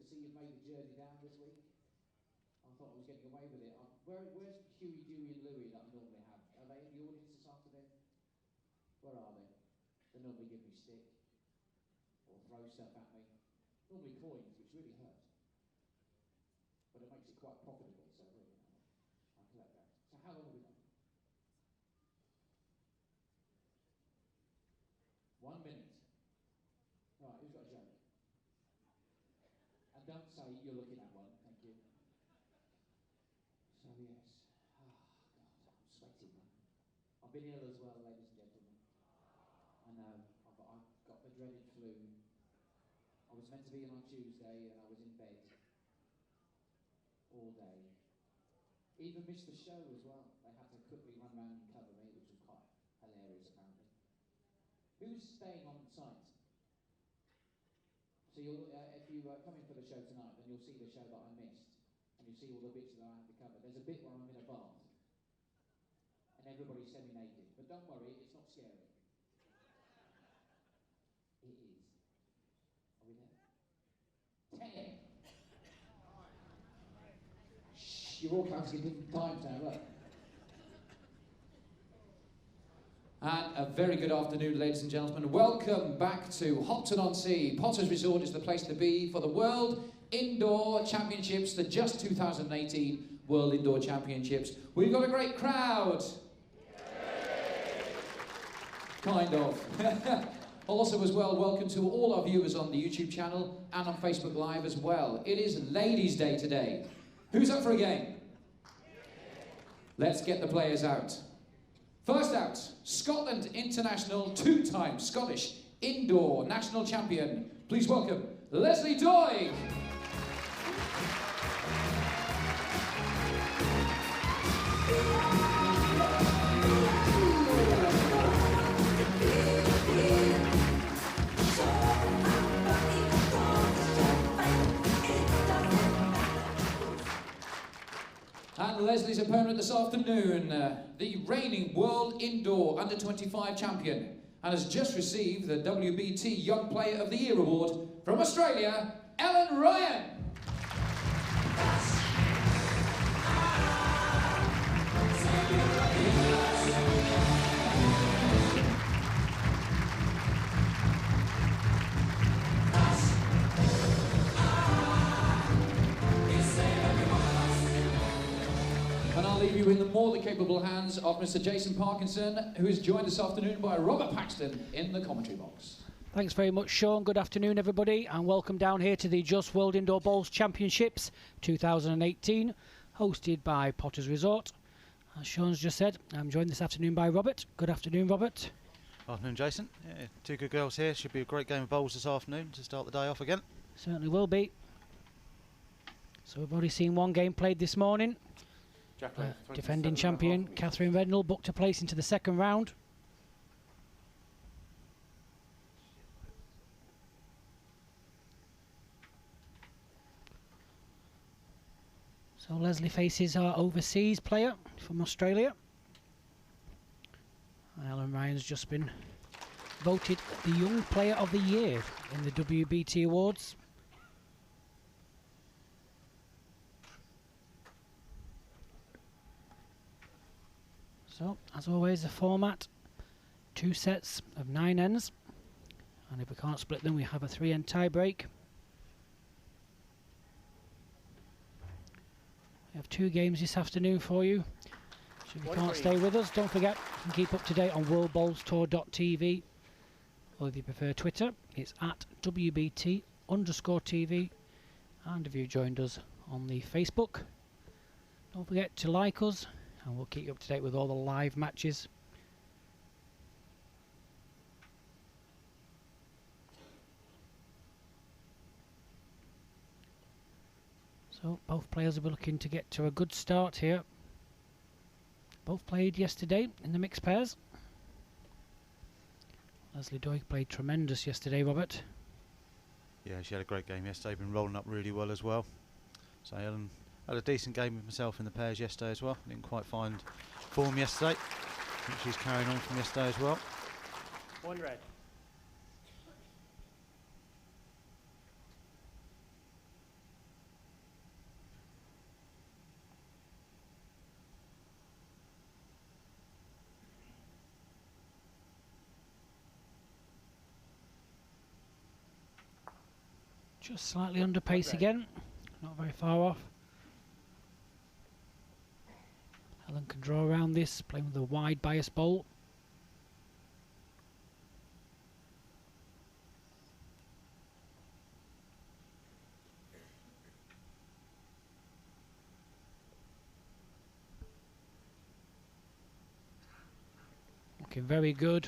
see you've made the journey down this week. I thought I was getting away with it. Where's Huey, Dewey and Louie that I normally have? Are they in the audience this afternoon? Where are they? They normally give me stick or throw stuff at me. Normally coins, which really hurt. But it makes it quite profitable, so really, I collect that. So how long have we done? 1 minute. Right, who's got a joke? And don't say you're looking at one, thank you. So yes. Oh God, I'm sweating, man. I've been ill as well, ladies and gentlemen. I know, I've got the dreaded flu. I was meant to be in on Tuesday and I was in bed all day. Even missed the show as well. They had to quickly run around and cover me, which was quite hilarious apparently. Who's staying on site? So you'll, if you come in for the show tonight, then you'll see the show that I missed. And you'll see all the bits that I have to cover. There's a bit where I'm in a bath. And everybody's semi-naked. But don't worry, it's not scary. It is. Are we there? 10. Shh, you're all counting different times now, look. And a very good afternoon, ladies and gentlemen. Welcome back to Hopton-on-Sea. Potter's Resort is the place to be for the World Indoor Championships, the just 2018 World Indoor Championships. We've got a great crowd. Kind of. Also as well, welcome to all our viewers on the YouTube channel and on Facebook Live as well. It is Ladies' Day today. Who's up for a game? Let's get the players out. First out, Scotland International two-time Scottish Indoor National Champion. Please welcome Lesley Doig. And Lesley's opponent this afternoon, the reigning World Indoor Under-25 champion, and has just received the WBT Young Player of the Year award from Australia, Ellen Ryan. And I'll leave you in the more than capable hands of Mr. Jason Parkinson, who is joined this afternoon by Robert Paxton in the commentary box. Thanks very much, Sean. Good afternoon, everybody, and welcome down here to the Just World Indoor Bowls Championships 2018, hosted by Potter's Resort. As Sean's just said, I'm joined this afternoon by Robert. Good afternoon, Robert. Afternoon, Jason. Yeah, two good girls here. Should be a great game of bowls this afternoon to start the day off again. Certainly will be. So we've already seen one game played this morning. Defending champion Catherine Rednall booked a place into the second round. So Lesley faces our overseas player from Australia. Ellen Ryan's just been voted the Young Player of the Year in the WBT Awards. So, as always, the format, 2 sets of 9 ends, and if we can't split them, we have a 3-end tie break. We have 2 games this afternoon for you. So if you can't stay with us, don't forget, you can keep up to date on worldbowlstour.tv, or if you prefer Twitter, it's at WBT_TV, and if you joined us on the Facebook, don't forget to like us, and we'll keep you up to date with all the live matches. So both players will be looking to get to a good start here. Both played yesterday in the mixed pairs. Lesley Doig played tremendous yesterday, Robert. Yeah, she had a great game yesterday, been rolling up really well as well. So Ellen had a decent game with myself in the pairs yesterday as well. Didn't quite find form yesterday. I think she's carrying on from yesterday as well. 1 red. Just slightly under pace again, not very far off. Ellen can draw around this, playing with a wide bias bowl. Looking very good.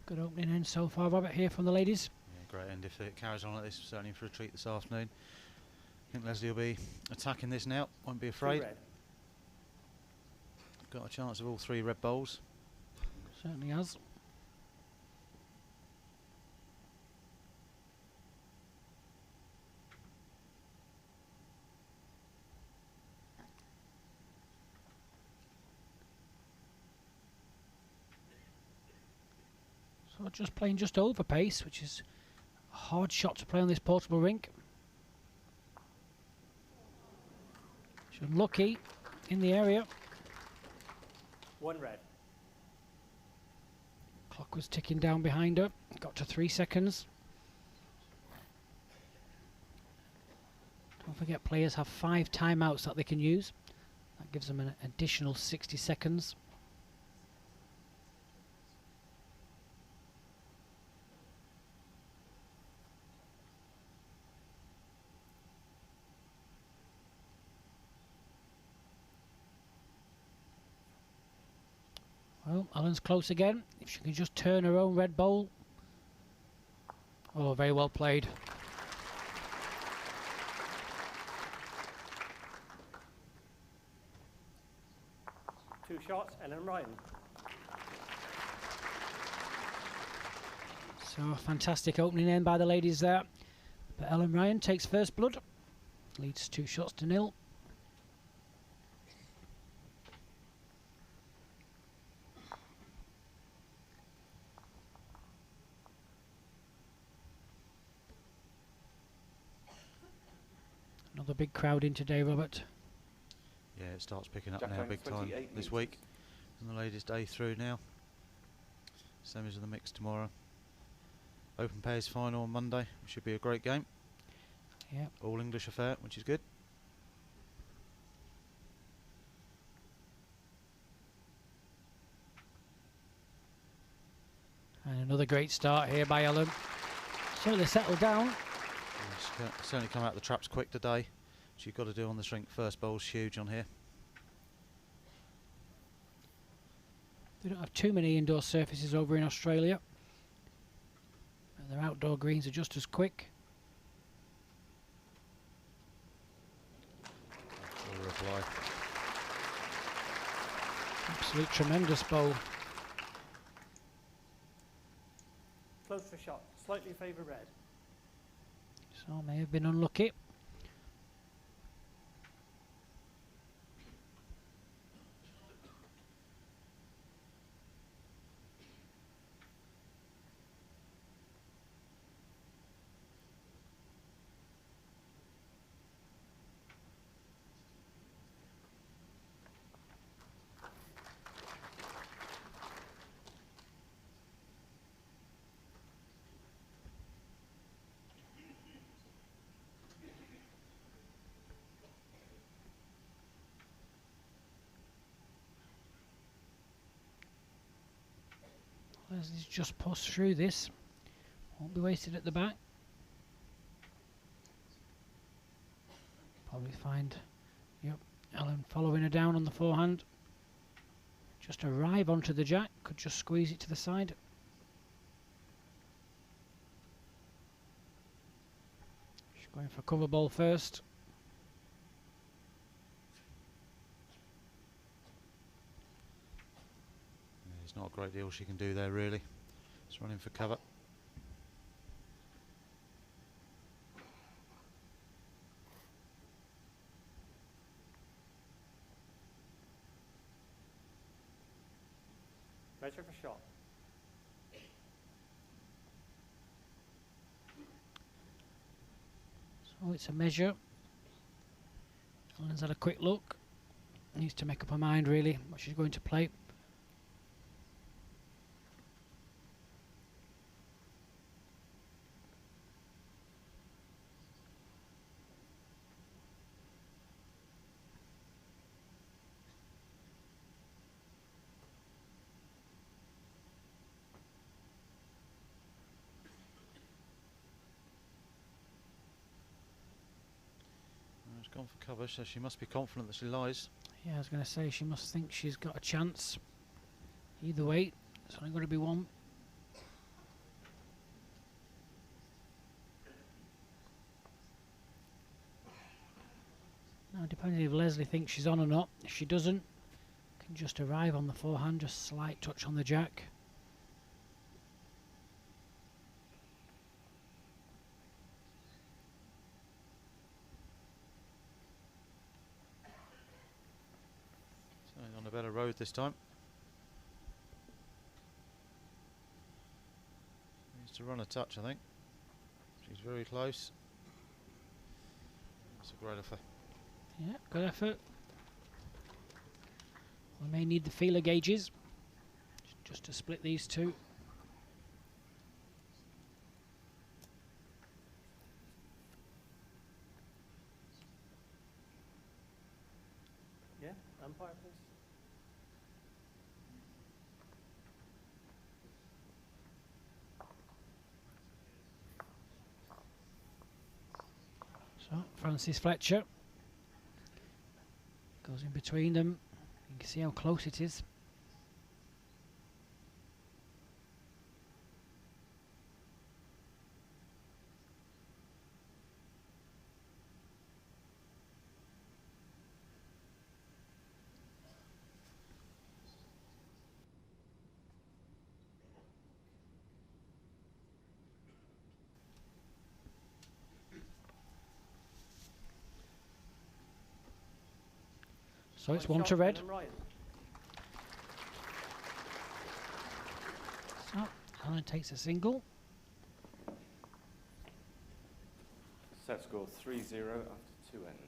Good opening end so far, Robert, here from the ladies. Yeah, great end if it carries on like this, certainly for a treat this afternoon. I think Lesley will be attacking this now, won't be afraid. Got a chance of all 3 red bowls. Certainly has. So just playing just over pace, which is a hard shot to play on this portable rink. She's unlucky in the area. 1 red. Clock was ticking down behind her. Got to 3 seconds. Don't forget, players have 5 timeouts that they can use. That gives them an additional 60 seconds. Well, Ellen's close again. If she can just turn her own red bowl. Oh, very well played. Two shots, Ellen Ryan. So a fantastic opening end by the ladies there. But Ellen Ryan takes first blood. Leads 2 shots to 0. Another big crowd in today, Robert. Yeah, it starts picking up Jack now Lang, big time 28 this week. And the ladies' day through now. Semis of the mix tomorrow. Open pairs final on Monday, which should be a great game. Yeah. All English affair, which is good. And another great start here by Ellen. Certainly settled down. Yeah, she's certainly come out the traps quick today. She's got to do on the shrink. First bowl's huge on here. They don't have too many indoor surfaces over in Australia. And their outdoor greens are just as quick. Full reply. Absolute tremendous bowl. Close for shot, slightly favour red. So may have been unlucky. Lesley's just pushed through this. Won't be wasted at the back. Probably find, yep, Ellen following her down on the forehand. Just arrive onto the jack, could just squeeze it to the side. She's going for cover ball first. There's not a great deal she can do there really. Just running for cover. Measure for shot. So it's a measure. Ellen's had a quick look. Needs to make up her mind really what she's going to play. gone for cover, so she must be confident that she lies. Yeah, I was going to say she must think she's got a chance. Either way, it's only going to be one. Now, depending if Lesley thinks she's on or not, if she doesn't, can just arrive on the forehand, just slight touch on the jack. So on a better road this time. Needs to run a touch, I think. She's very close. That's a great effort. Yeah, good effort. We may need the feeler gauges just to split these two. Yeah, umpire, please. So, Francis Fletcher goes in between them. You can see how close it is. So it's one to red. So Alan takes a single. Set score 3-0 after 2 ends.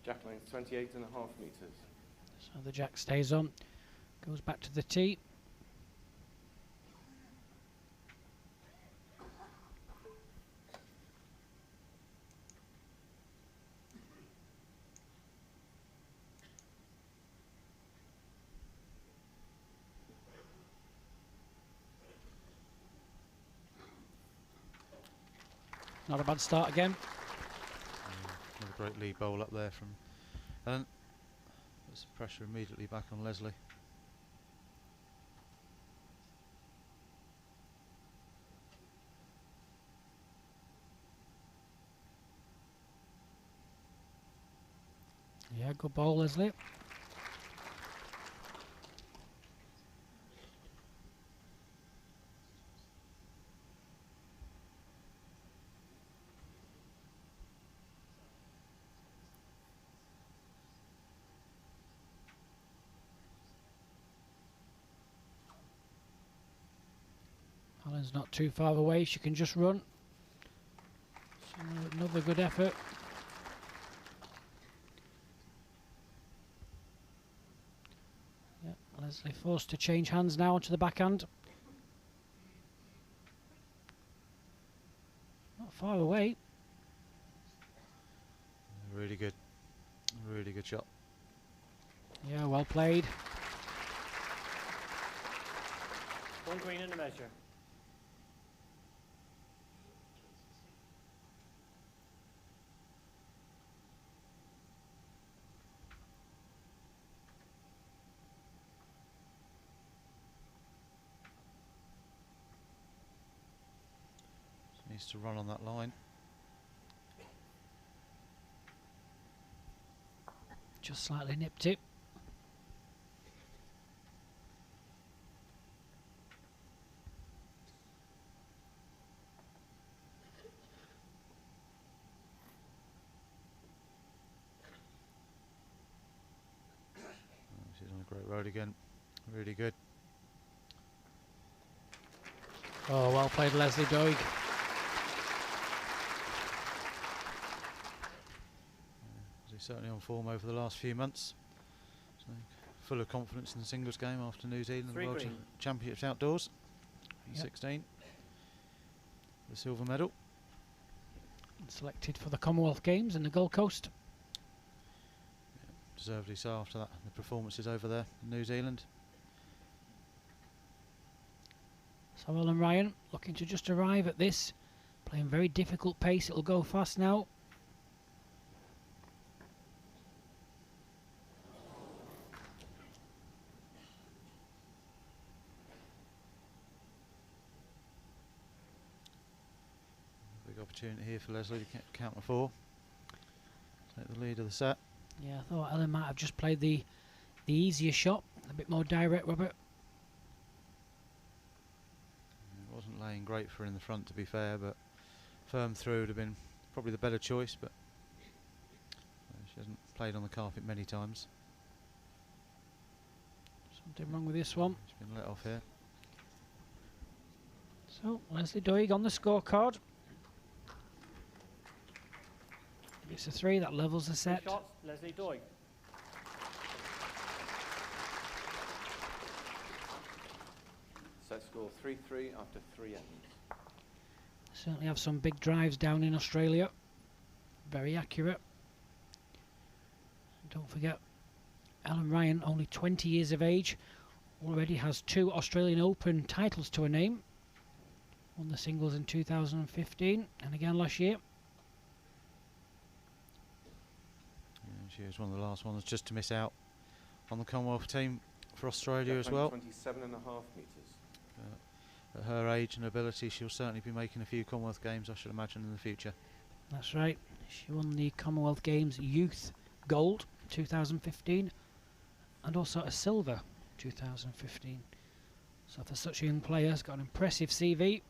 Jack length 28.5 metres. So the jack stays on, goes back to the tee. Not a bad start again. Another great lead bowl up there from Ellen. Puts the pressure immediately back on Lesley. Yeah, good ball, Lesley. Alan's not too far away, she can just run. So another good effort. Yeah, Lesley forced to change hands now onto the backhand. Not far away. Really good shot. Yeah, well played. One green and a measure. Needs to run on that line. Just slightly nipped it. She's on a great road again. Really good. Oh, well played, Lesley Doig. He's certainly on form over the last few months. So full of confidence in the singles game after New Zealand World Championships outdoors in 16. The silver medal. selected for the Commonwealth Games in the Gold Coast. Deservedly so after that, the performances over there in New Zealand. So Ellen Ryan looking to just arrive at this, playing very difficult pace. It'll go fast now. Big opportunity here for Lesley to count the 4. Take the lead of the set. Yeah, I thought Ellen might have just played the easier shot, a bit more direct, Robert. It wasn't laying great for her in the front, to be fair, but firm through would have been probably the better choice, but she hasn't played on the carpet many times. Something wrong with this one. She's been let off here. So Lesley Doig on the scorecard. It's a 3, that levels the set. Shots, Lesley Doig. Set score 3-3 after 3 ends. Certainly have some big drives down in Australia. Very accurate. Don't forget, Ellen Ryan, only 20 years of age, already has 2 Australian Open titles to her name. Won the singles in 2015 and again last year. She was one of the last ones just to miss out on the Commonwealth team for Australia as well. 27.5 metres. At her age and ability, she'll certainly be making a few Commonwealth Games, I should imagine, in the future. That's right. She won the Commonwealth Games Youth Gold 2015 and also a silver 2015. So for such a young player, has got an impressive CV.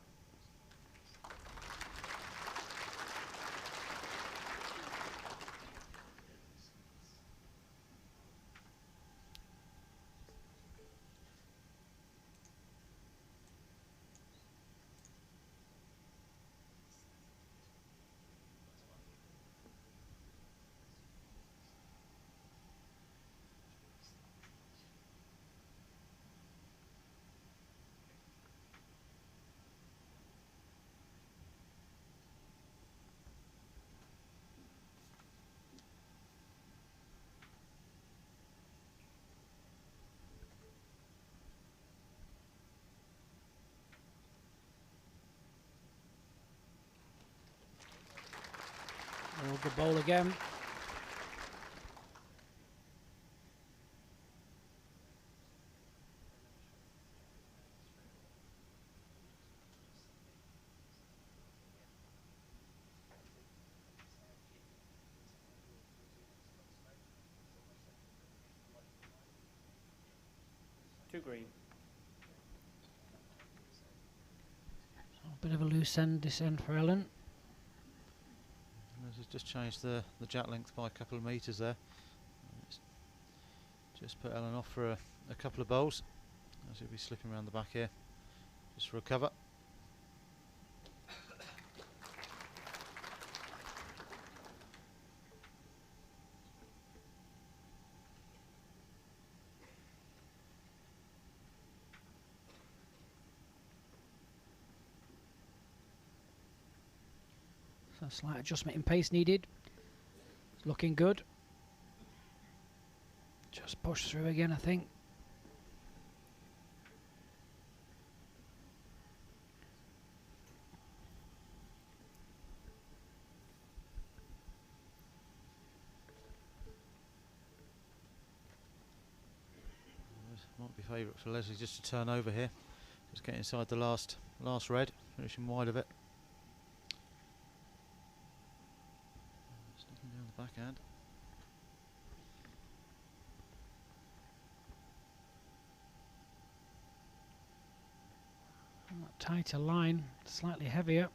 Good ball again. Two green. So a bit of a loose end this end for Ellen. Has just changed the jack length by a couple of metres there. It's just put Ellen off for a couple of bowls, as he'll be slipping around the back here just for a cover. So a slight adjustment in pace needed. It's looking good. Just push through again, I think. Might be favourite for Lesley just to turn over here. Just get inside the last red, finishing wide of it. Sticking down the backhand. And that tighter line, slightly heavier.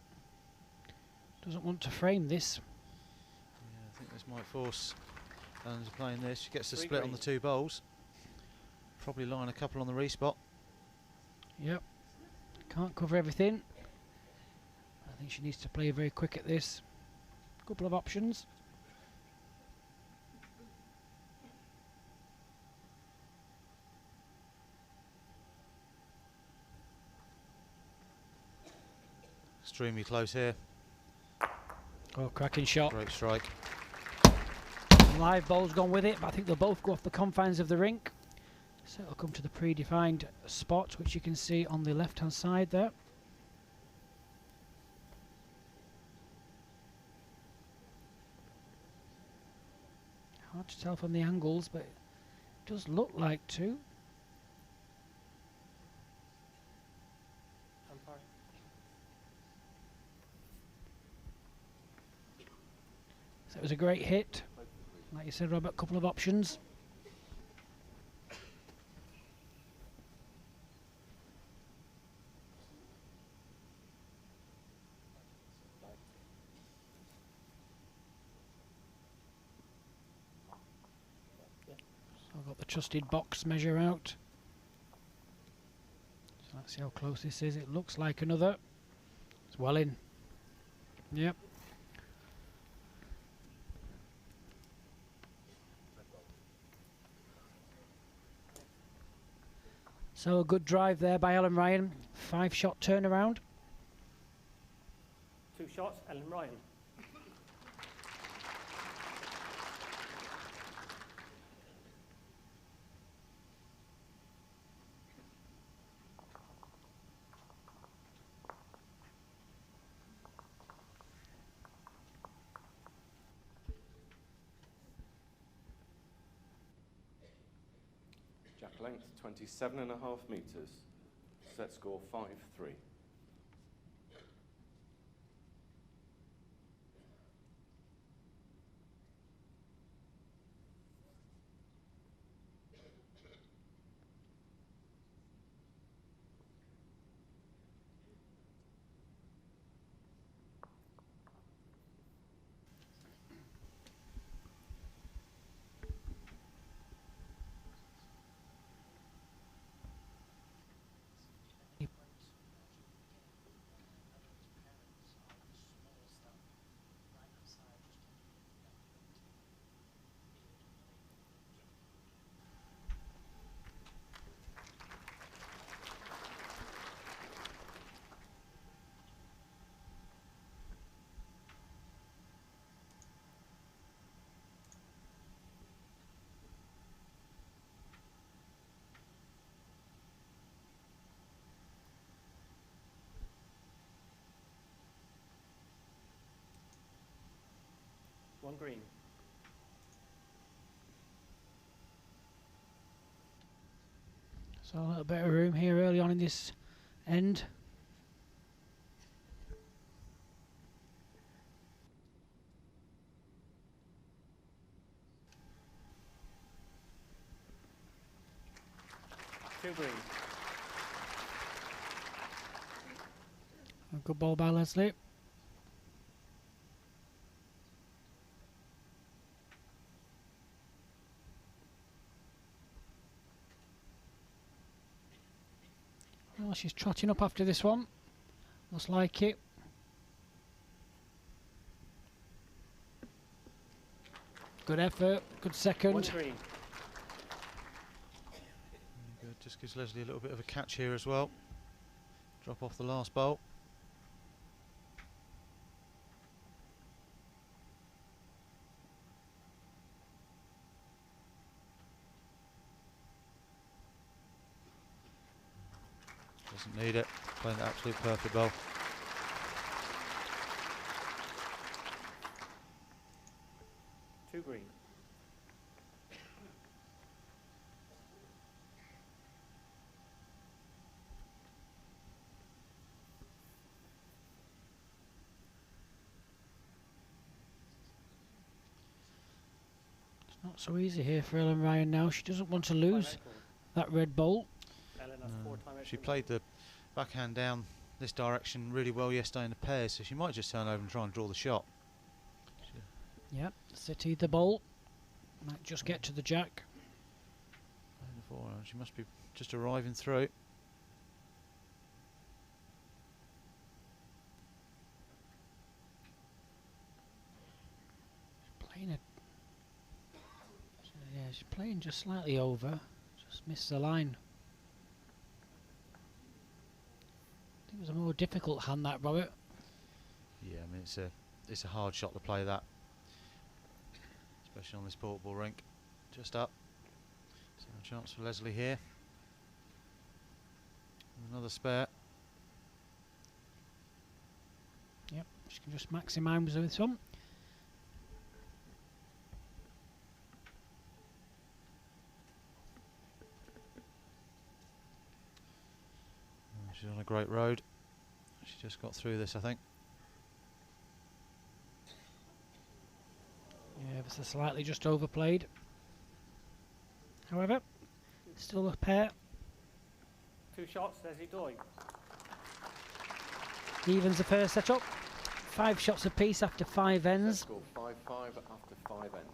Doesn't want to frame this. Yeah, I think this might force Ellen into playing this. She gets the Three split green. on the 2 bowls. Probably line a couple on the respot. Yep. Can't cover everything. I think she needs to play very quick at this. Couple of options. Extremely close here. Oh, cracking shot. Great strike. Live ball's gone with it, but I think they'll both go off the confines of the rink. So it'll come to the predefined spot, which you can see on the left-hand side there. Hard to tell from the angles, but it does look like two. Umpire. So it was a great hit. Like you said, Robert, a couple of options. So I've got the trusted box measure out. So let's see how close this is. It looks like another. It's well in. Yep. So a good drive there by Ellen Ryan. 5-shot turnaround. 2 shots, Ellen Ryan. Jack length 27.5 metres. Set score 5-3. One green. So a little bit of room here early on in this end. Two green. A good ball by Lesley. Well, she's trotting up after this one. Looks like it. Good effort, good second. One green. Good. Just gives Lesley a little bit of a catch here as well. Drop off the last bolt. Doesn't need it. Playing the absolute perfect ball. Two green. It's not so easy here for Ellen Ryan now. She doesn't want to lose that red ball. Ellen has No. 4 time She out. played the backhand down this direction really well yesterday in the pairs, so she might just turn over and try and draw the shot. Yep, City the ball. Might just get to the jack. Playing the forehand. She must be just arriving through. Playing it. Yeah, she's playing just slightly over. Just missed the line. I think it was a more difficult hand that, Robert. Yeah, I mean it's a it's a hard shot to play that, especially on this portable rink. Just up. So a chance for Lesley here. Another spare. Yep, she can just maximise with some. She's on a great road. She just got through this, I think. Yeah, it's a slightly just overplayed. However, still a pair. 2 shots, Lesley Doig. Evens the first setup. 5 shots apiece after 5 ends. Set score 5-5 after 5 ends.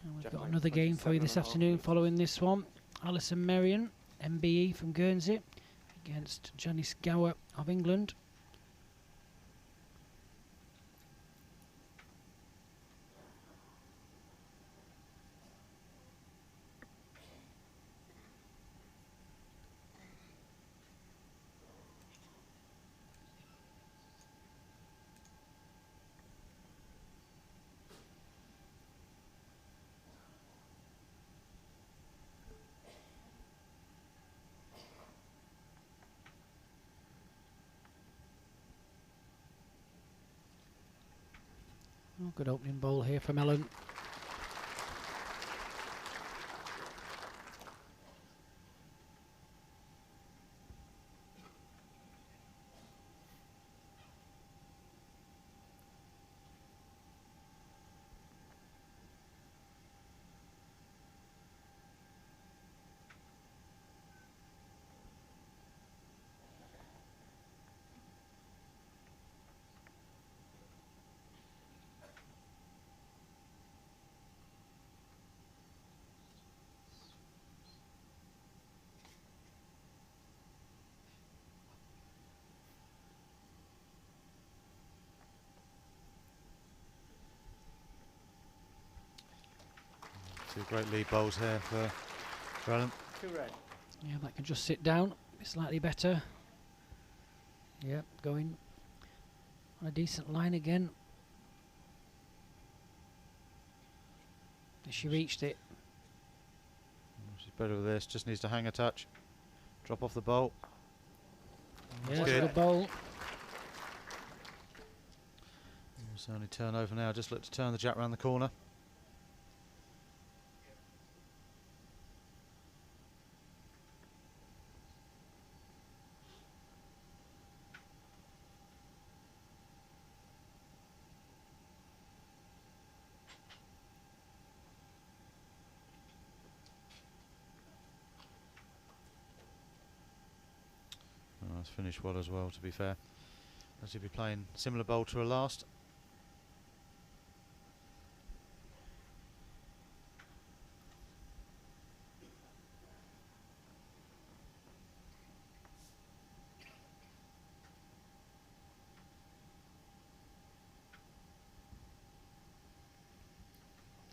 And we've got another game for you this afternoon following this one. Alison Merrion, MBE from Guernsey, against Janice Gower of England. Oh, good opening ball here from Ellen. Two great lead bowls here for Ellen. 2 red. Yeah, that can just sit down. Be slightly better. Yep, going on a decent line again. She reached it. She's better with this, just needs to hang a touch. Drop off the bowl. Yeah, That's it's a good. good bowl. It's only turn over now, just look to turn the jack round the corner. That's finished well as well, to be fair. As you'll be playing similar bowl to her last.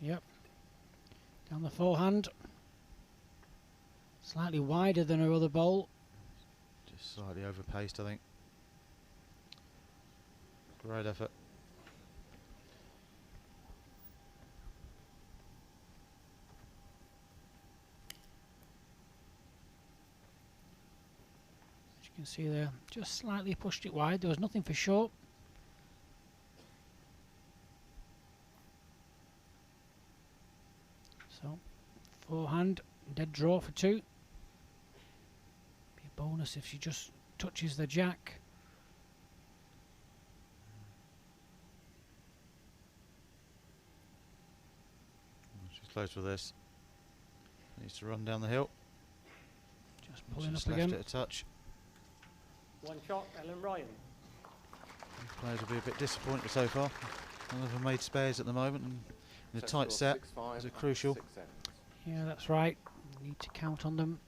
Yep. Down the forehand. Slightly wider than her other bowl. Just slightly overpaced, I think. Great effort. As you can see there, just slightly pushed it wide. There was nothing for short. So, forehand, dead draw for 2. Be a bonus if she just touches the jack. She's close with this. Needs to run down the hill. Just pulling Just up left again. it a touch. 1 shot, Ellen Ryan. Players will be a bit disappointed so far. None of them made spares at the moment, and in a tight set score 6-5 is it after crucial. 6 ends. Yeah, that's right. need to count on them.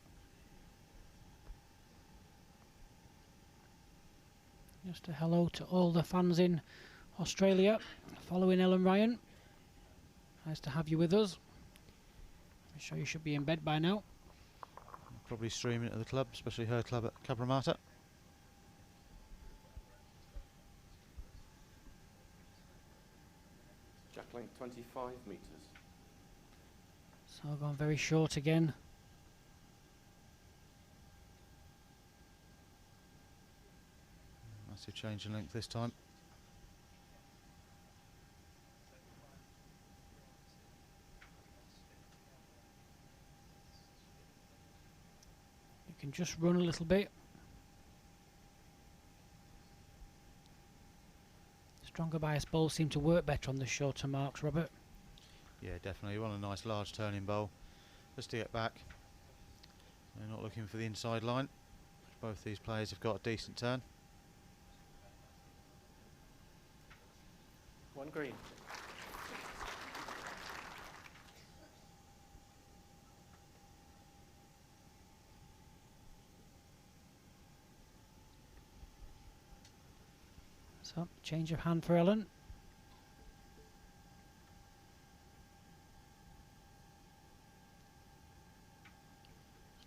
Just a hello to all the fans in Australia following Ellen Ryan. Nice to have you with us. I'm sure you should be in bed by now. Probably streaming at the club, especially her club at Cabramatta. Jack length 25 metres. So gone very short again. Massive change in length this time. You can just run a little bit. Stronger bias bowls seem to work better on the shorter marks, Robert. Yeah, definitely. You want a nice large turning bowl just to get back. They're not looking for the inside line. Both these players have got a decent turn. One green. So, change of hand for Ellen.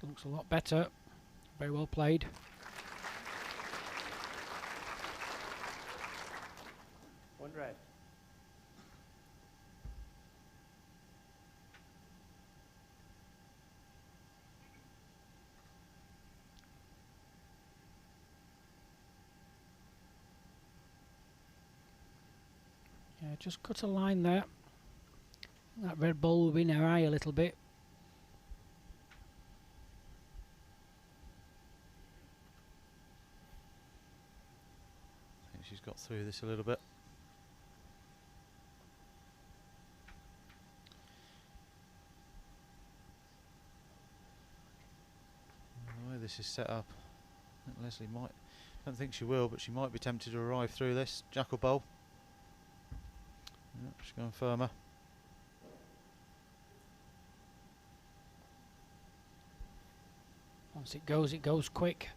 Looks a lot better. Very well played. One red. Yeah, just cut a line there. That red ball will be in her eye a little bit. I think she's got through this a little bit. The way this is set up, I think Lesley might, I don't think she will, but she might be tempted to arrive through this. Jackal bowl. Yep, she's going firmer. Once it goes quick.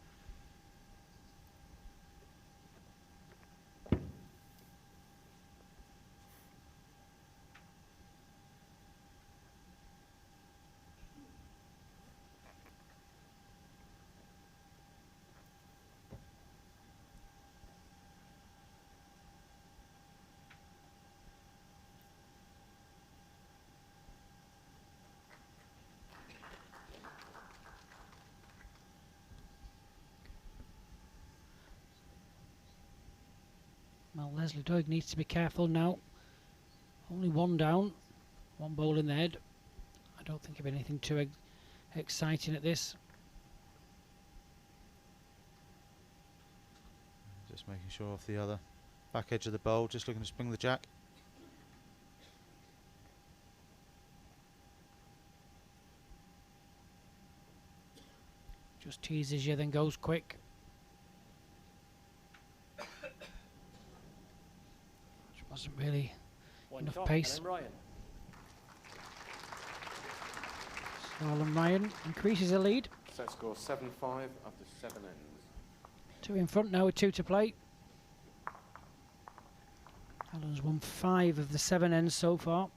Well, Lesley Doig needs to be careful now. Only one down, one ball in the head. I don't think of anything too exciting at this. Just making sure off the other back edge of the bowl, just looking to spring the jack. Just teases you, then goes quick. Which wasn't really One enough shot, pace. Ellen Ryan. So Ellen Ryan increases the lead. Set score 7-5 after 7 ends. 2 in front now with 2 to play. Ellen's won 5 of the 7 ends so far.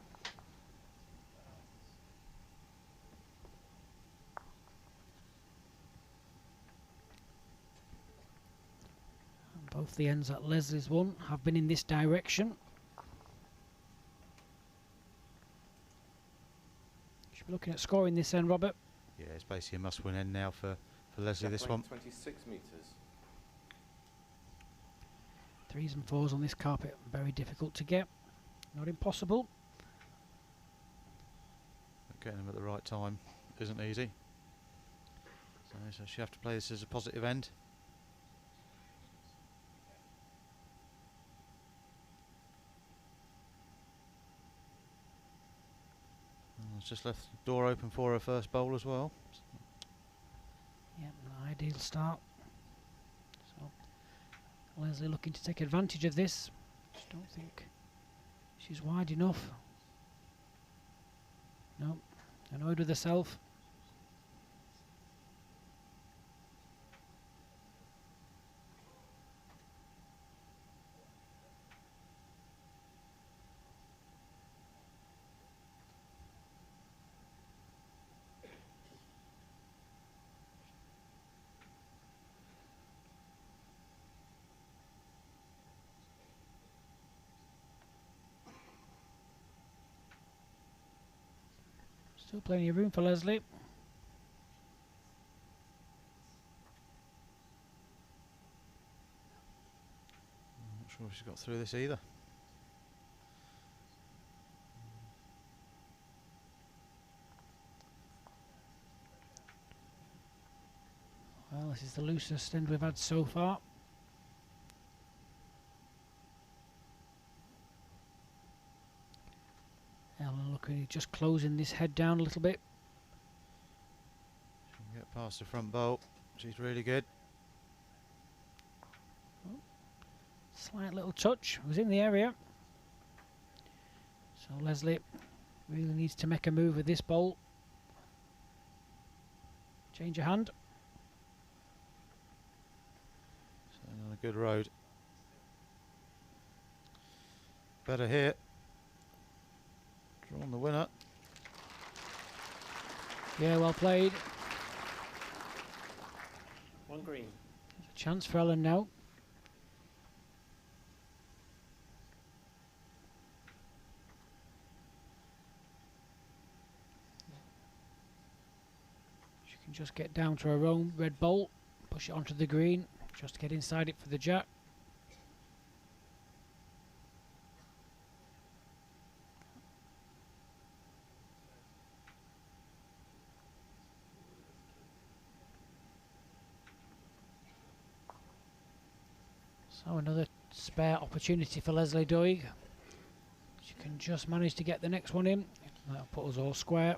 And both the ends that Lesley's won have been in this direction. Should be looking at scoring this end, Robert. Yeah, it's basically a must-win end now for Lesley, Jack this length one. 26 metres. 3s and 4s on this carpet, very difficult to get. Not impossible. But getting them at the right time isn't easy. So she have to play this as a positive end. It's just left the door open for her first bowl as well. Yep, an ideal start. So Lesley looking to take advantage of this. Just don't think she's wide enough. No, annoyed with herself. Still plenty of room for Lesley. I'm not sure if she's got through this either. Well, this is the loosest end we've had so far. Ellen looking, just closing this head down a little bit. She can get past the front bolt. She's really good. Slight little touch, was in the area. So Lesley really needs to make a move with this bolt. Change your hand. Staying on a good road. Better here. Drawn the winner. Yeah, well played. One green. There's a chance for Ellen now. She can just get down to her own red bolt, push it onto the green, just get inside it for the jack. So another spare opportunity for Lesley Doig. She can just manage to get the next one in. That'll put us all square.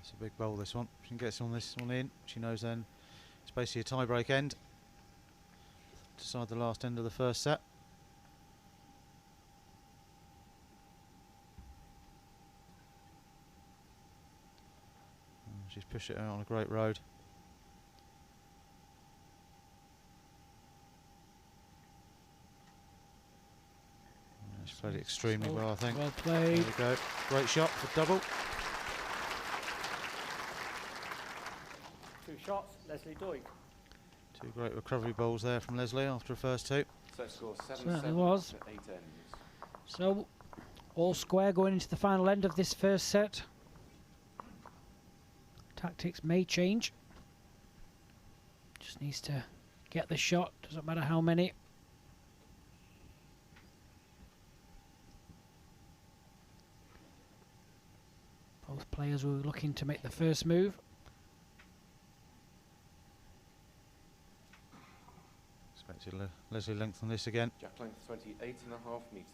It's a big bowl, this one. If she gets on this one in, she knows then it's basically a tie-break end. Decide the last end of the first set. She's pushed it out on a great road. She's played it extremely well, I think. Well played. There we go. Great shot for double. 2 shots, Lesley Doig. 2 great recovery bowls there from Lesley after the first 2. Set score 7-7 Certainly was. after 8 ends. So, all square going into the final end of this first set. Tactics may change. Just needs to get the shot, doesn't matter how many. Both players were looking to make the first move. Expected Lesley length on this again. Jack length 28.5 metres.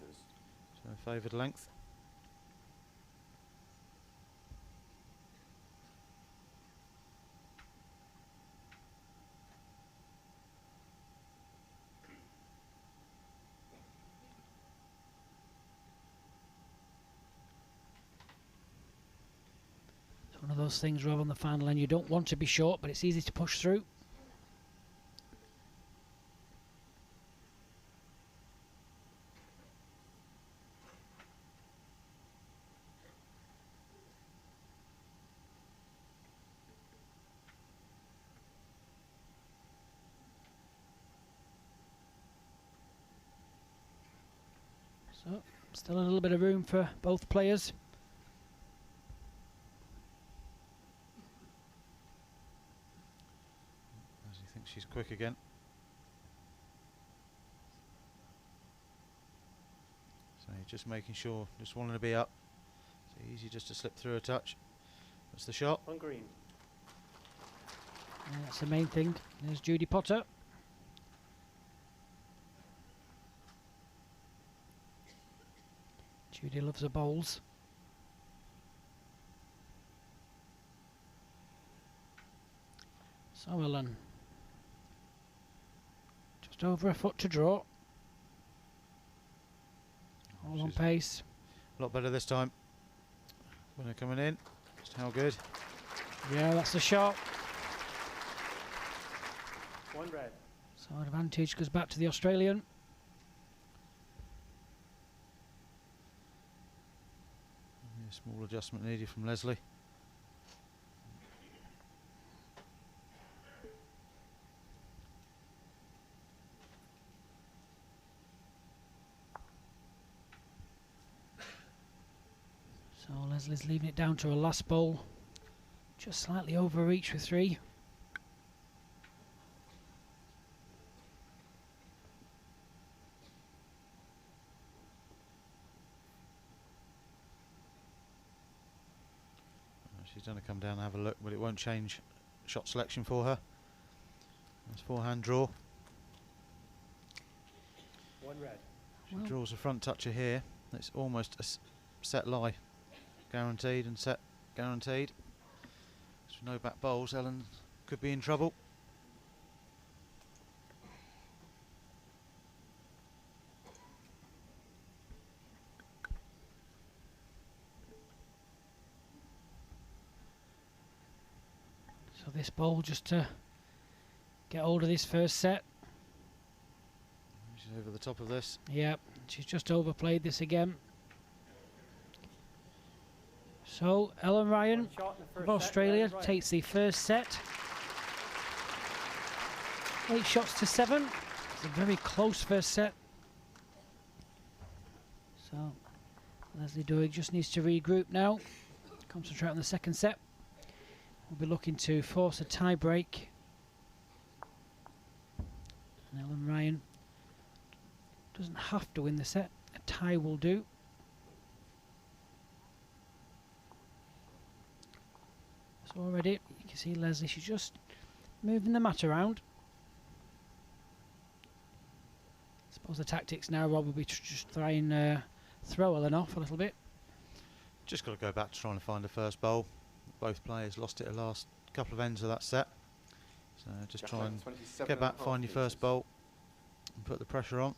So favoured length. It's one of those things, Rob, on the final end. You don't want to be short, but it's easy to push through. So, still a little bit of room for both players. Lesley thinks she's quick again. So you're just making sure, just wanting to be up. It's easy just to slip through a touch. That's the shot. One green. Yeah, that's the main thing. There's Judy Potter. Judy loves her bowls. So Ellen. Just over a foot to draw. All on She's pace. a lot better this time. Winner coming in. Just how good. Yeah, that's the shot. One red. So advantage goes back to the Australian. Yeah, small adjustment needed from Lesley. So Leslie's leaving it down to her last bowl. Just slightly over reach with 3. She's going to come down and have a look, but it won't change shot selection for her. That's forehand draw. One red. She draws a front toucher here. It's almost a set lie. Guaranteed and set guaranteed. So no back bowls, Ellen could be in trouble. So this bowl just to get hold of this first set. She's over the top of this. Yep, she's just overplayed this again. So Ellen Ryan of Australia takes the first set. 8 shots to 7. It's a very close first set. So Lesley Doig just needs to regroup now. Concentrate on the second set. We'll be looking to force a tie break. And Ellen Ryan doesn't have to win the set. A tie will do. So already you can see Lesley, she's just moving the mat around. I suppose the tactics now, Rob, will be to just try and throw Ellen off a little bit. Just got to go back to trying to find the first bowl. Both players lost it the last couple of ends of that set. So just try and get back, find your first bowl and put the pressure on.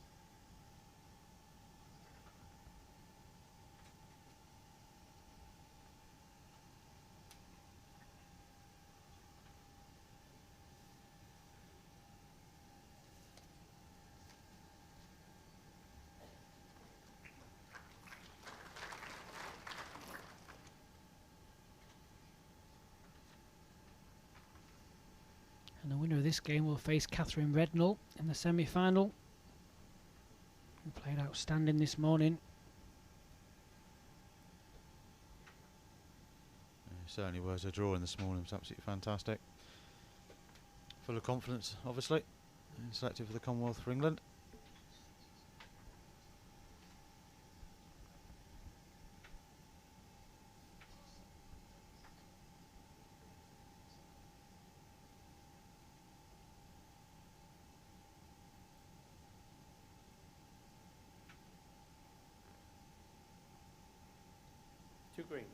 And the winner of this game will face Catherine Rednall in the semi-final, who played outstanding this morning. It certainly was a drawing this morning. It was absolutely fantastic. Full of confidence, obviously. And selected for the Commonwealth for England. Two green.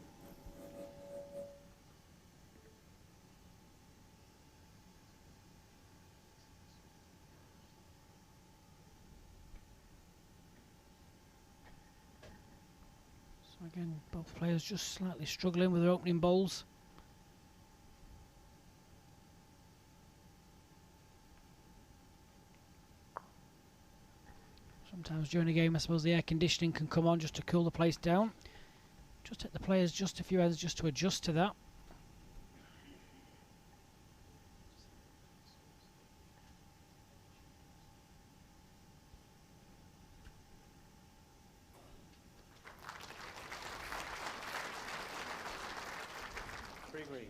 So again, both players just slightly struggling with their opening bowls. Sometimes during a game, I suppose the air conditioning can come on just to cool the place down. Just take the players just a few hours just to adjust to that. Three green.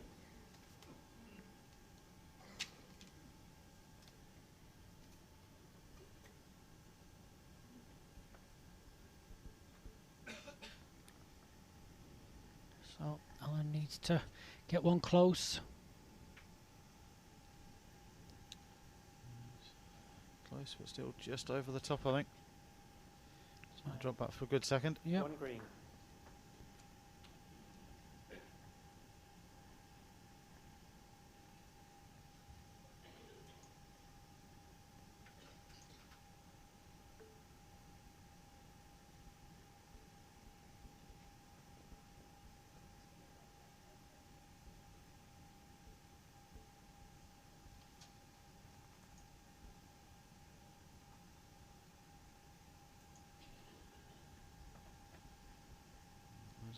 So Ellen needs to get one close. Close, but still just over the top, I think. So drop back for a good second. Yep. One green.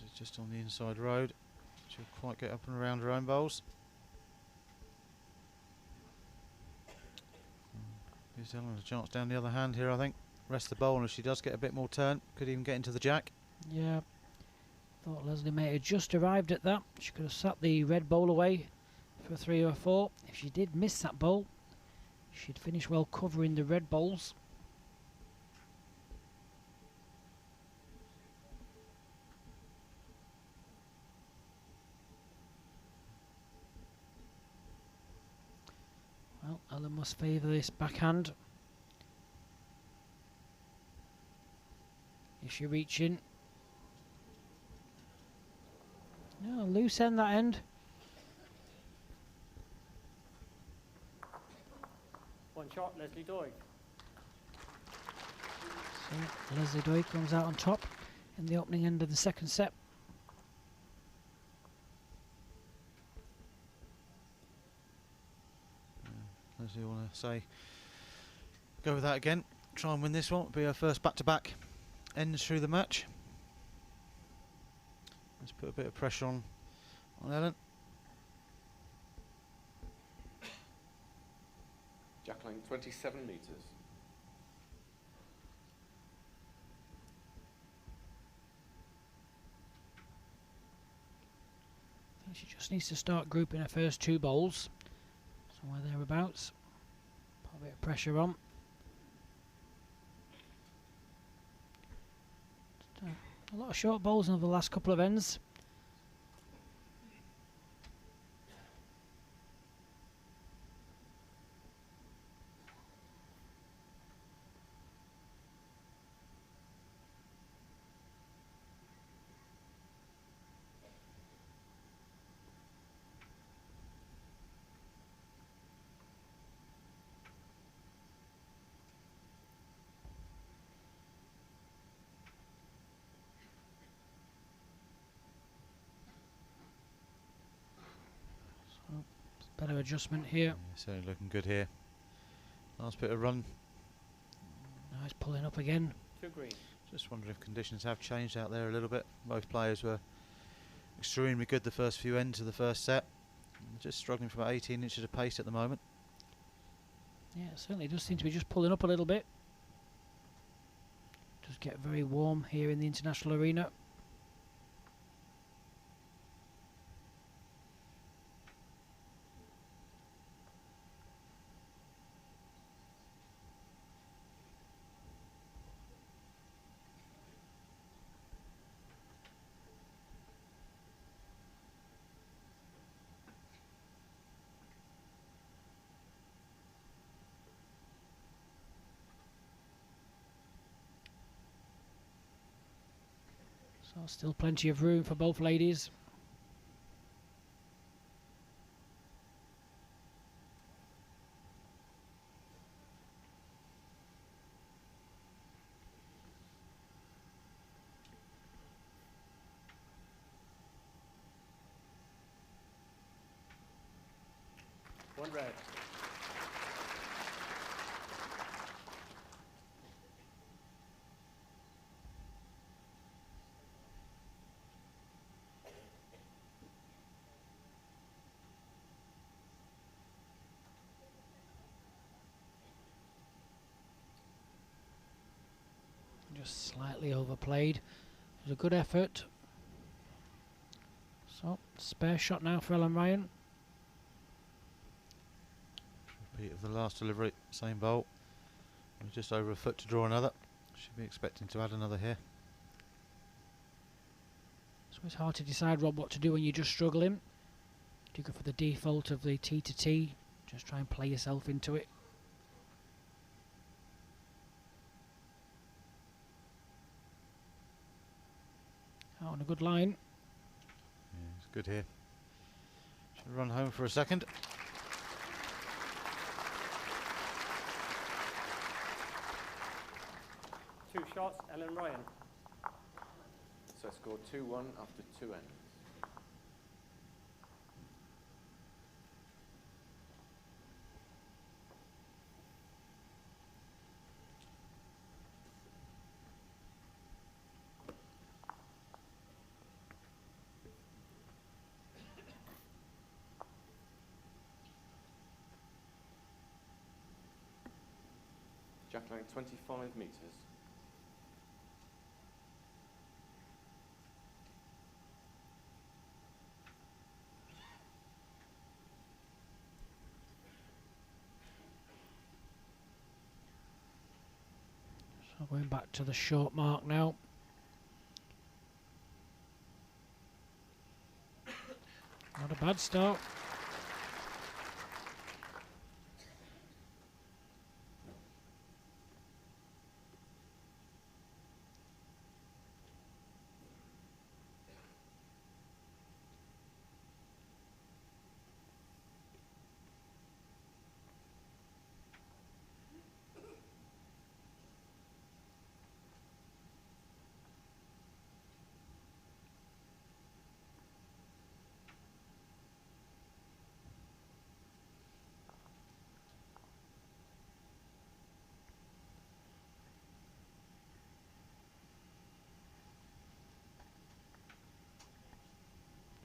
It's just on the inside road. She'll quite get up and around her own bowls. Gives Ellen a chance down the other hand here, I think. Rest the bowl, and if she does get a bit more turn, could even get into the jack. Yeah. Thought Lesley may have just arrived at that. She could have sat the red bowl away for 3 or 4. If she did miss that bowl, she'd finish well covering the red bowls. Well, Ellen must favour this backhand. Is she reaching? No, loose end that end. One shot, Lesley Doig. So Lesley Doig comes out on top in the opening end of the second set. Lesley, want to say, go with that again. Try and win this one. It'll be her first back-to-back ends through the match. Let's put a bit of pressure on Ellen. Jackline, 27 metres. I think she just needs to start grouping her first 2 bowls. Somewhere thereabouts. Put a bit of pressure on. A lot of short bowls over the last couple of ends. Better adjustment here. Yeah, certainly looking good here. Last bit of run. Now it's pulling up again. 2 green. Just wondering if conditions have changed out there a little bit. Both players were extremely good the first few ends of the first set. Just struggling for about 18 inches of pace at the moment. Yeah, it certainly does seem to be just pulling up a little bit. Does get very warm here in the international arena. So still plenty of room for both ladies. One red. Just slightly overplayed. It was a good effort. So, spare shot now for Ellen Ryan. Repeat of the last delivery, same bowl. Just over a foot to draw another. Should be expecting to add another here. So it's hard to decide, Rob, what to do when you're just struggling. Do you go for the default of the T to T? Just try and play yourself into it. Out on a good line. Yeah, it's good here. Should run home for a second. Two shots, Ellen Ryan. So scored 2-1 after 2 ends. Jackline, 25 metres. Going back to the short mark now. Not a bad start.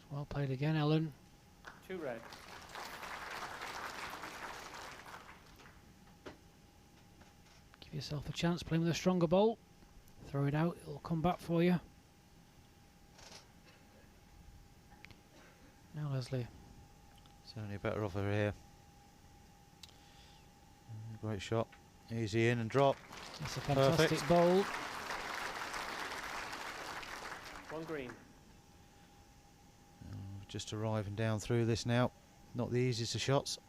Well played again, Ellen. 2 red. Give yourself a chance playing with a stronger ball. Throw it out, it'll come back for you. Now Lesley. Certainly better off her here. Great shot. Easy in and drop. That's a fantastic Perfect. bowl. 1 green. Just arriving down through this now. Not the easiest of shots.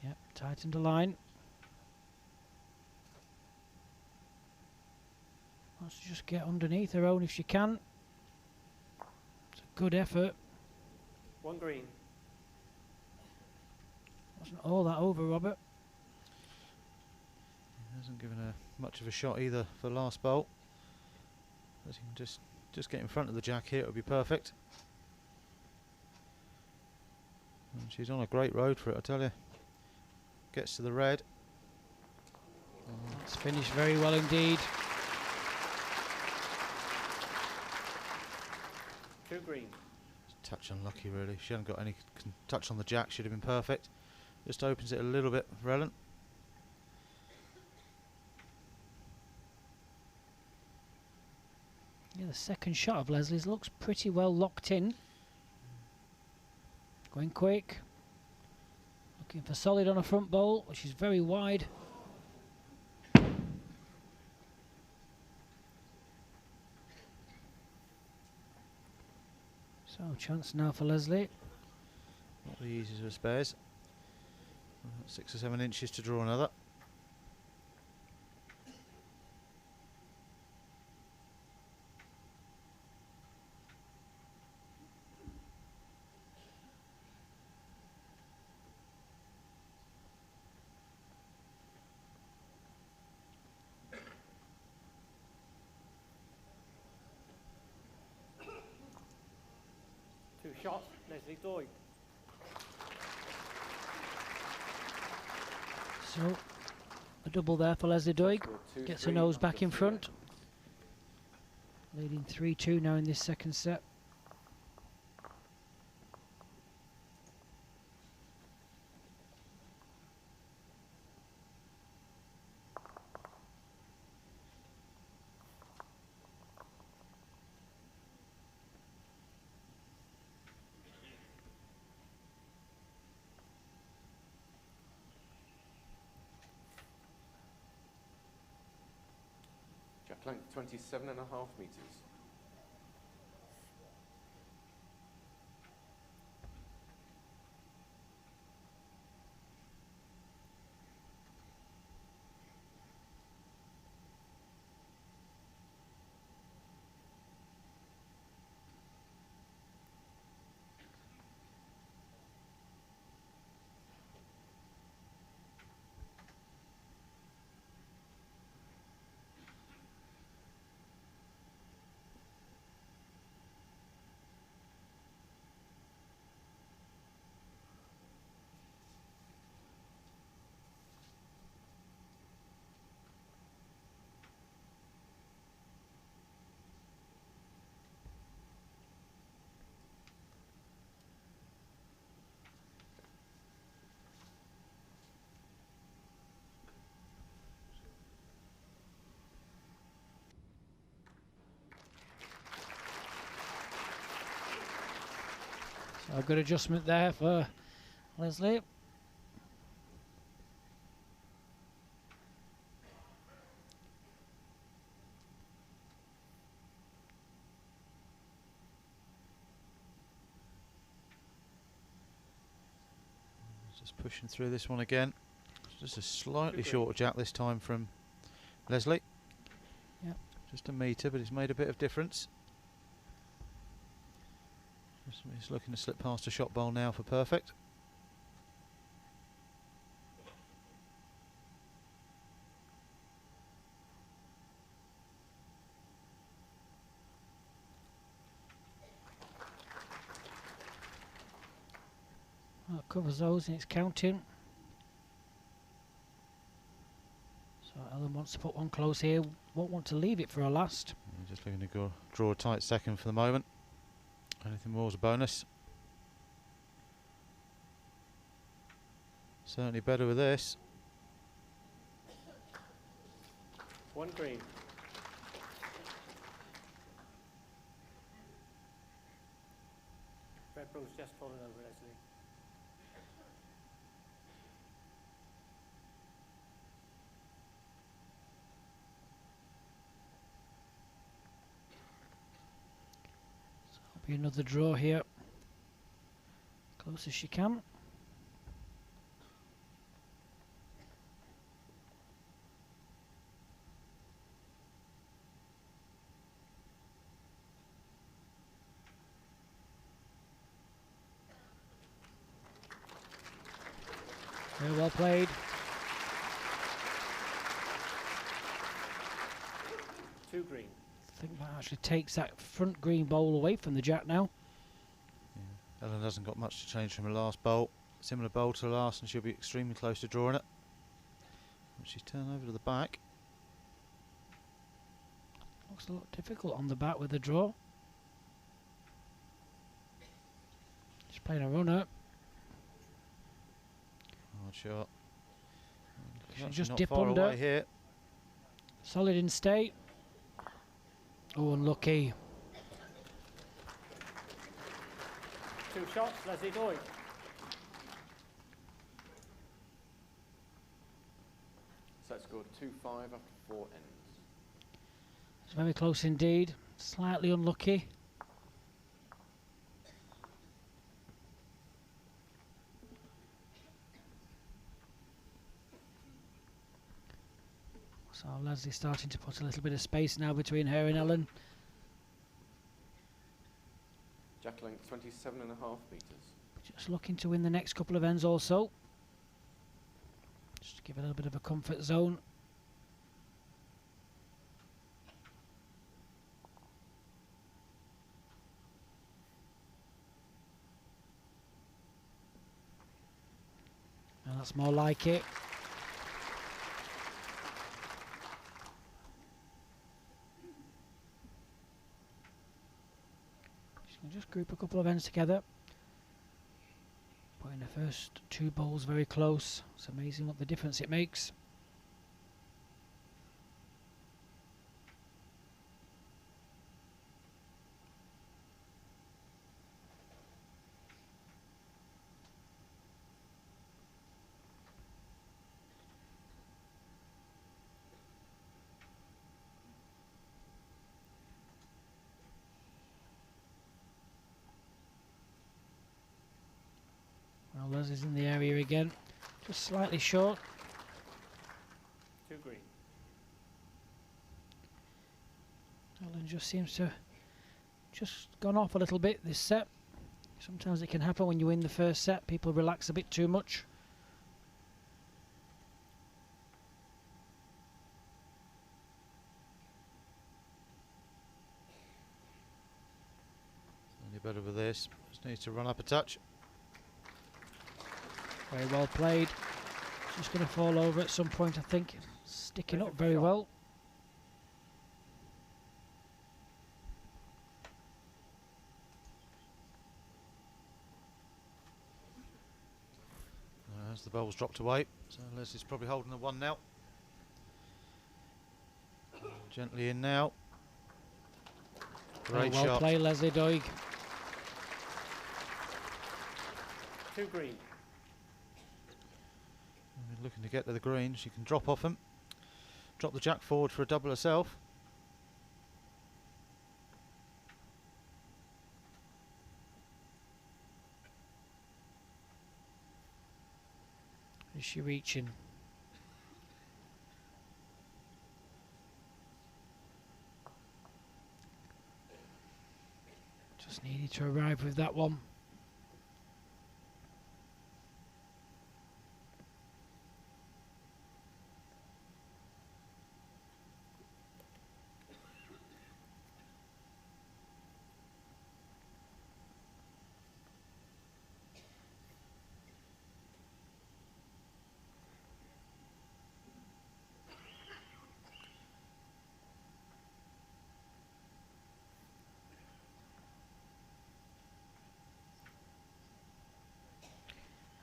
Yep, tightened the line. Wants to just get underneath her own if she can. It's a good effort. 1 green. Wasn't all that over, Robert. Hasn't given her much of a shot either for last bowl. As you can just get in front of the jack here, it would be perfect. And she's on a great road for it, I tell you. Gets to the red. It's finished very well indeed. 2 green. Touch unlucky really. She hasn't got any touch on the jack, should have been perfect. Just opens it a little bit for Ellen. Yeah, the second shot of Leslie's looks pretty well locked in. Going quick. Looking for solid on a front bowl, which is very wide. So, chance now for Lesley. Not the easiest of spares. 6 or 7 inches to draw another. Two shots. Lesley Doig. So, a double there for Lesley Doig. Score 2, Gets 3 her nose back after in 3 front. Leading 3-2 now in this second set. Jack length 27.5 metres. So a good adjustment there for Lesley. Just pushing through this one again. Just a slightly shorter jack this time from Lesley. Yep. Just a metre, but it's made a bit of difference. He's looking to slip past a shot bowl now for perfect. Well, it covers those and it's counting. So Ellen wants to put one close here. Won't want to leave it for a last. Just looking to go draw a tight second for the moment. Anything more is a bonus. Certainly better with this. 1 green. Red rose just fallen over, Lesley. So it'll be another draw here. Close as she can. Very well played. 2 green. I think that actually takes that front green bowl away from the jack now. Yeah. Ellen hasn't got much to change from her last bowl. Similar bowl to the last, and she'll be extremely close to drawing it. But she's turned over to the back. Looks a lot difficult on the back with the draw. She's playing a runner. Hard shot. She'll Actually just not dip far under. away here. Solid in state. Oh, unlucky. 2 shots, Lesley Doig. Set score 2-5 after 4 ends. It's very close indeed. Slightly unlucky. So Leslie's starting to put a little bit of space now between her and Ellen. Jack length 27.5 metres. Just looking to win the next couple of ends also. Just to give a little bit of a comfort zone. And that's more like it. Just group a couple of ends together. Putting the first 2 bowls very close. It's amazing what the difference it makes. Well, Leslie's in the area again. Just slightly short. 2 green. Ellen just seems to just gone off a little bit this set. Sometimes it can happen when you win the first set. People relax a bit too much. Only better with this. Just needs to run up a touch. Very well played. Just going to fall over at some point, I think. Sticking up very shot. well. As the bowl's dropped away, so Leslie's probably holding the 1 now. Gently in now. Very Great well shot. played, Lesley Doig. 2 green. Looking to get to the green. She can drop off him. Drop the jack forward for a double herself. Is she reaching? Just needed to arrive with that one.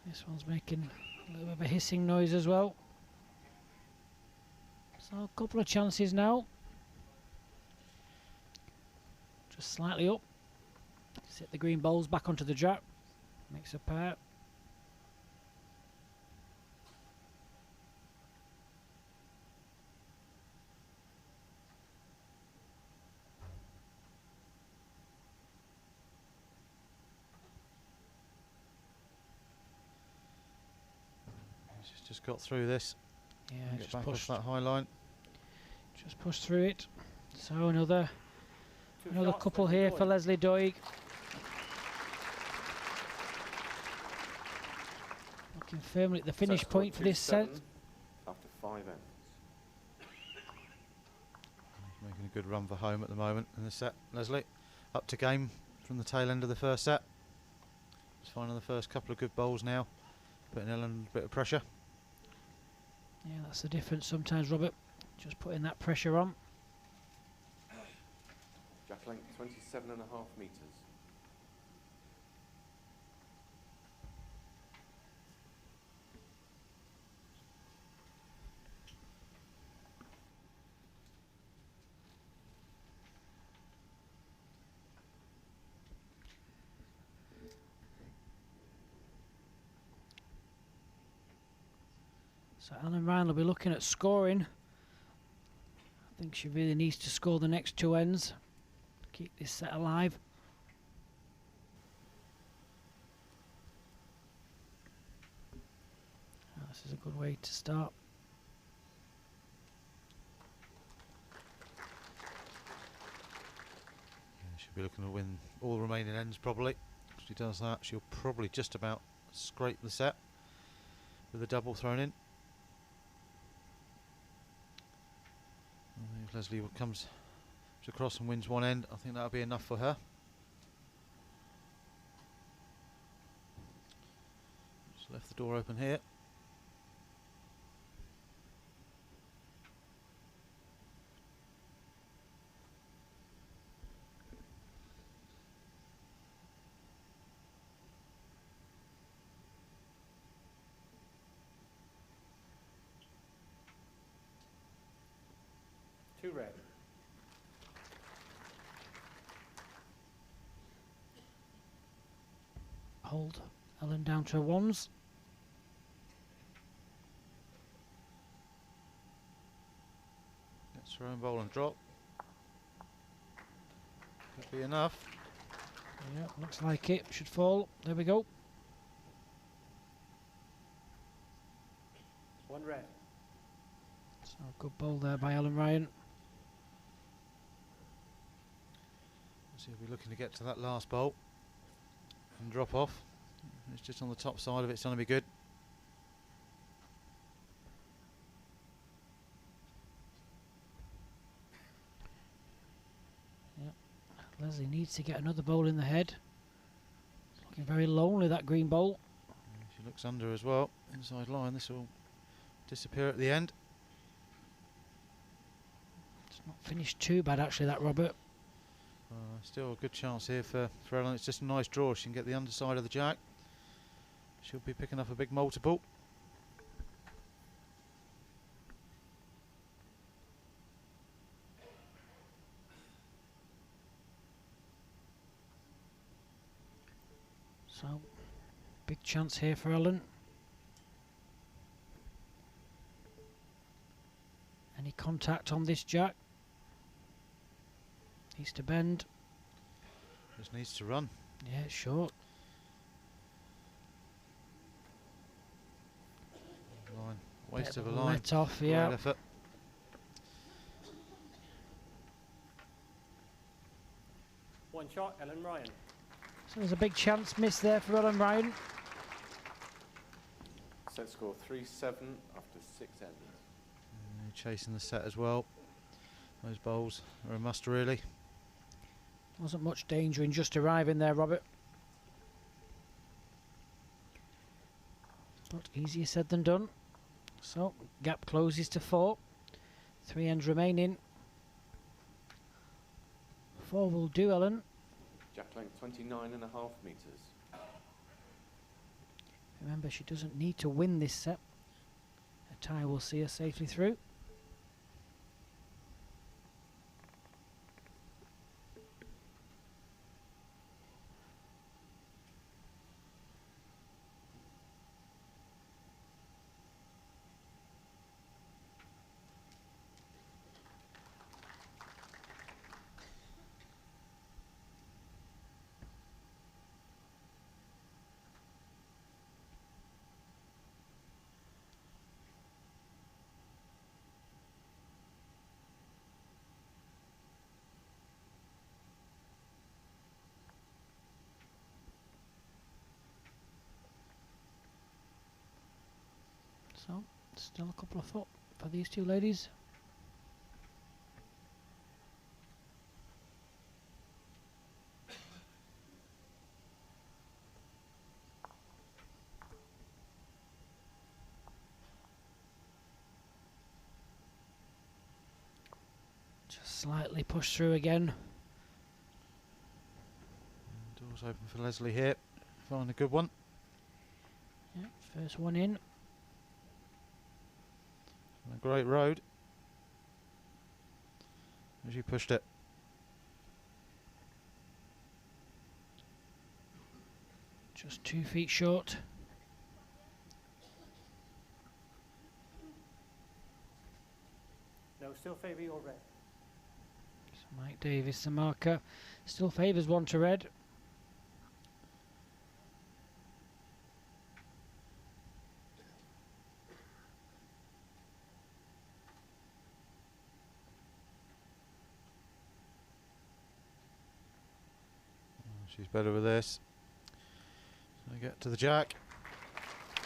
This one's making a little bit of a hissing noise as well. So a couple of chances now. Just slightly up. Set the green bowls back onto the jack. Makes a pair. She's just got through this. Yeah, Get just back pushed. off that high line. Just pushed through it. So another Two shots couple for here Doig. for Lesley Doig. Looking firmly at the finish Set score point for this set. 2-7 after 5 ends. Making a good run for home at the moment in this set. Lesley, up to game from the tail end of the first set. Just finding the first couple of good bowls now. Putting Ellen a bit of pressure. Yeah, that's the difference sometimes, Robert. Just putting that pressure on. Jack length 27.5 metres. So Ellen Ryan will be looking at scoring. I think she really needs to score the next 2 ends to keep this set alive. Oh, this is a good way to start. Yeah, she'll be looking to win all the remaining ends probably. If she does that, she'll probably just about scrape the set with a double thrown in. I think if Lesley comes across and wins one end, I think that'll be enough for her. Just left the door open here. Two red. Hold Ellen down to her ones. Gets her own bowl and drop. Could be enough. Yeah, looks like it. Should fall. There we go. One red. So good bowl there by Ellen Ryan. So we'll be looking to get to that last bowl and drop off. It's just on the top side of it, it's going to be good. Yep. Lesley needs to get another bowl in the head. It's looking very lonely, that green bowl. She looks under as well, inside line. This will disappear at the end. It's not finished too bad actually, that, Robert. Still a good chance here for Ellen. It's just a nice draw. She can get the underside of the jack. She'll be picking up a big multiple. So, big chance here for Ellen. Any contact on this jack? Needs to bend. Just needs to run. Yeah, it's short. Waste of a Bit line. let off, Great yeah. effort. One shot, Ellen Ryan. So there's a big chance missed there for Ellen Ryan. Set score 3-7 after 6 ends. Chasing the set as well. Those bowls are a must really. Wasn't much danger in just arriving there, Robert. But easier said than done. So, gap closes to 4. 3 ends remaining. 4 will do, Ellen. Jack length 29.5 metres. Remember, she doesn't need to win this set. A tie will see her safely through. So, still a couple of foot for these two ladies. Just slightly pushed through again. Doors open for Lesley here. Find a good one. Yeah, first one in. A great road. As you pushed it. Just 2 feet short. No, still favour your red. So Mike Davis, the marker, still favours 1 to red. She's better with this. So get to the jack.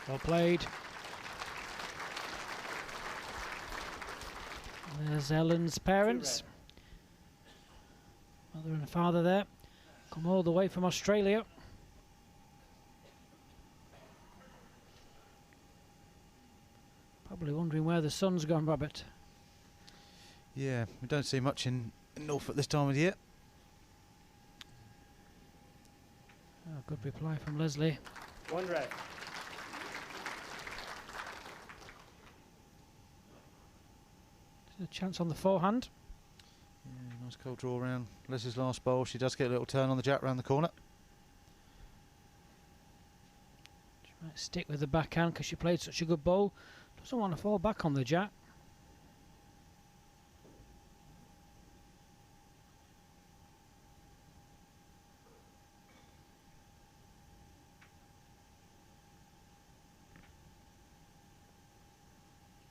Well played. There's Ellen's parents. Mother and father there. Come all the way from Australia. Probably wondering where the sun's gone, Robert. Yeah, we don't see much in Norfolk this time of the year. Oh, good reply from Lesley. 1 red. A chance on the forehand. Yeah, nice cold draw around Leslie's last bowl. She does get a little turn on the jack round the corner. She might stick with the backhand because she played such a good bowl. Doesn't want to fall back on the jack.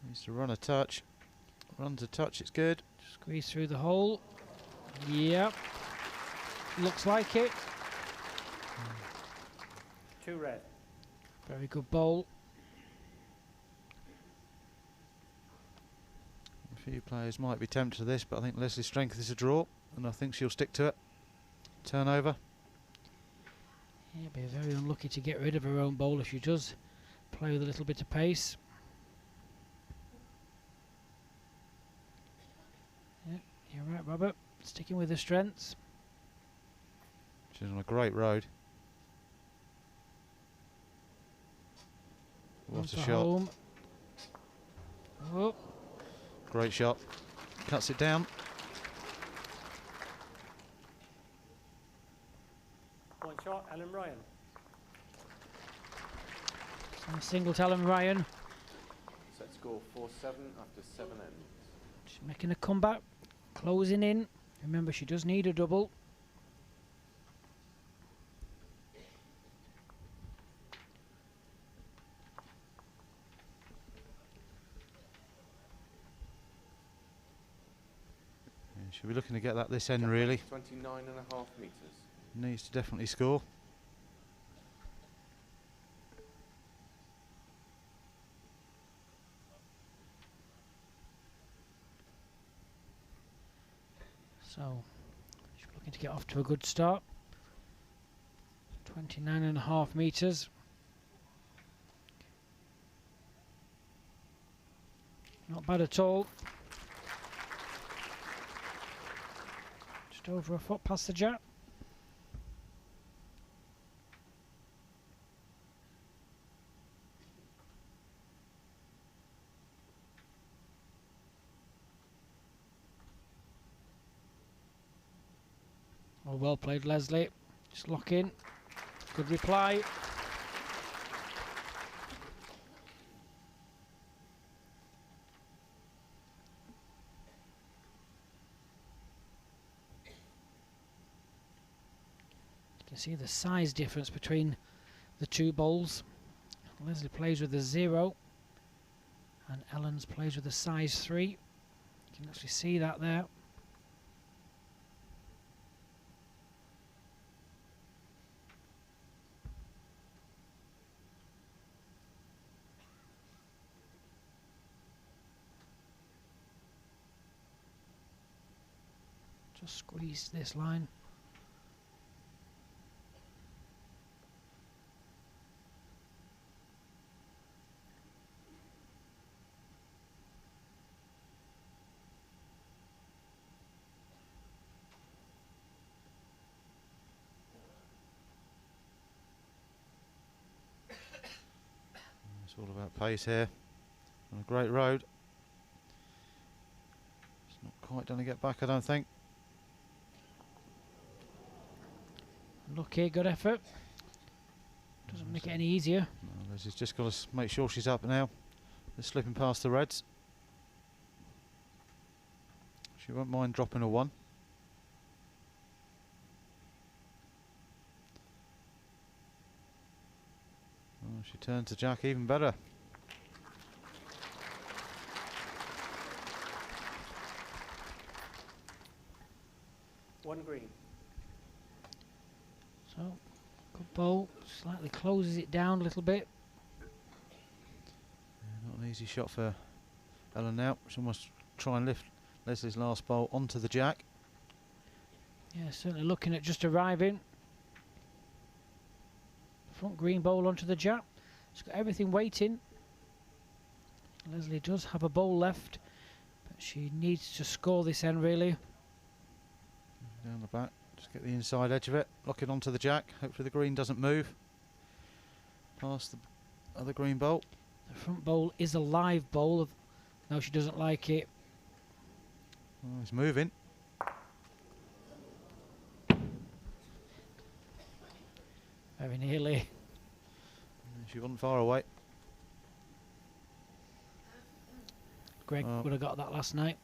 Needs to run a touch. Runs a touch, it's good. Squeeze through the hole. Yep. Looks like it. 2 red. Very good bowl. A few players might be tempted to this, but I think Leslie's strength is a draw, and I think she'll stick to it. Turn over. Yeah, be very unlucky to get rid of her own bowl if she does play with a little bit of pace. Yep, you're right, Robert. Sticking with the strengths. She's on a great road. What On a for shot. home. Oh, Great shot. Cuts it down. 1 shot, Ellen Ryan. and single to Ellen Ryan. Set score 4-7 after 7 ends. She's making a comeback. Closing in. Remember, she does need a double. Should be looking to get that this end really. 29.5 metres. Needs to definitely score. So, she's looking to get off to a good start. 29.5 metres. Not bad at all. Just over a foot past the jack. Oh, well played, Lesley. Just lock in. Good reply. You can see the size difference between the two bowls. Lesley plays with a 0 and Ellen's plays with a size 3. You can actually see that there. Just squeeze this line. It's all about pace here. On a great road. It's not quite going to get back, I don't think. Lucky, good effort. Doesn't make it any easier. No, Leslie's just got to make sure she's up now. They're slipping past the reds. She won't mind dropping a 1. Oh, she turns to jack even better. One green. So, good bowl. Slightly closes it down a little bit. Yeah, not an easy shot for Ellen now. She must try and lift Leslie's last bowl onto the jack. Yeah, certainly looking at just arriving. Front green bowl onto the jack. She's got everything waiting. Lesley does have a bowl left, but she needs to score this end really. Down the back, just get the inside edge of it, lock it onto the jack. Hopefully the green doesn't move past the other green bowl. The front bowl is a live bowl. No, she doesn't like it. Oh, it's moving. Very nearly. She wasn't far away. Greg would have got that last night.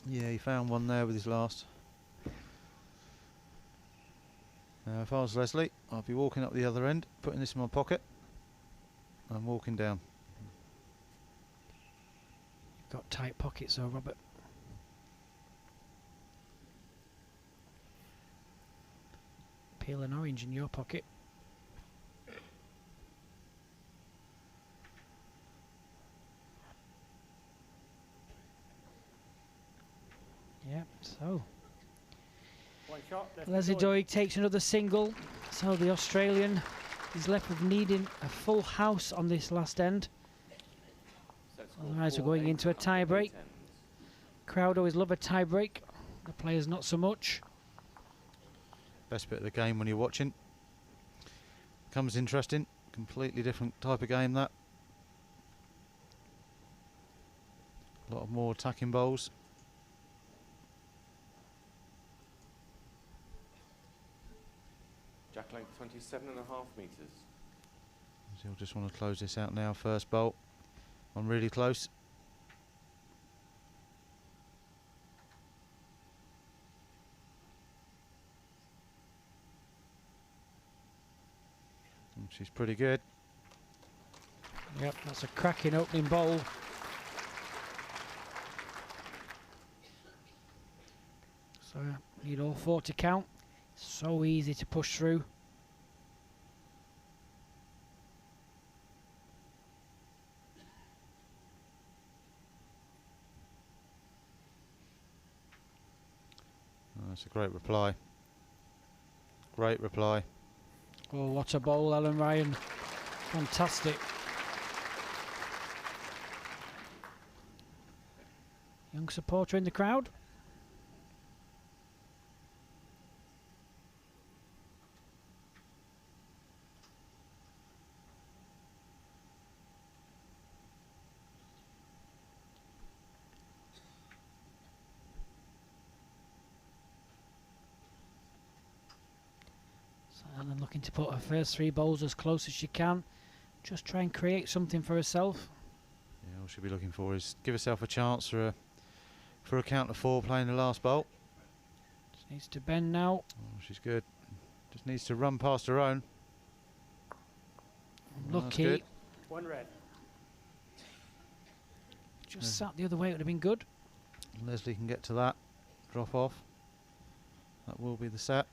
Yeah, he found one there with his last. Now if I was Lesley, I'd be walking up the other end, putting this in my pocket and walking down. You've got tight pockets though, Robert. Peel an orange in your pocket. Yep, so One shot. Lesley Doig takes another single. So the Australian is left with needing a full house on this last end. Otherwise we're going into a tie break. Crowd always love a tie break. The players not so much. Best bit of the game when you're watching. Becomes interesting. Completely different type of game that. A lot of more attacking bowls. Jack length 27.5 metres. So you'll just want to close this out now. First bolt. I'm really close. And she's pretty good. Yep, that's a cracking opening bowl. So need all 4 to count. So easy to push through. Oh, that's a great reply. Great reply. Oh, what a bowl, Ellen Ryan. Fantastic. Young supporter in the crowd. So Ellen looking to put her first 3 bowls as close as she can. Just try and create something for herself. Yeah, all she'll be looking for is give herself a chance for a count of 4 playing the last bowl. Just needs to bend now. Oh, she's good. Just needs to run past her own. Oh, that's Lucky. good. 1 red. Just sat the other way, it would have been good. Lesley can get to that. Drop off. That will be the set.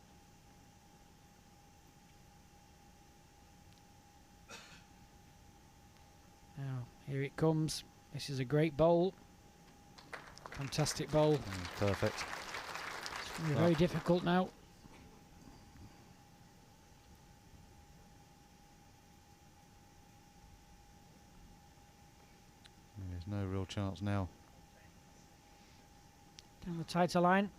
Now, here it comes. This is a great bowl. Fantastic bowl. Perfect. It's going to be very difficult now. There's no real chance now. Down the tighter line.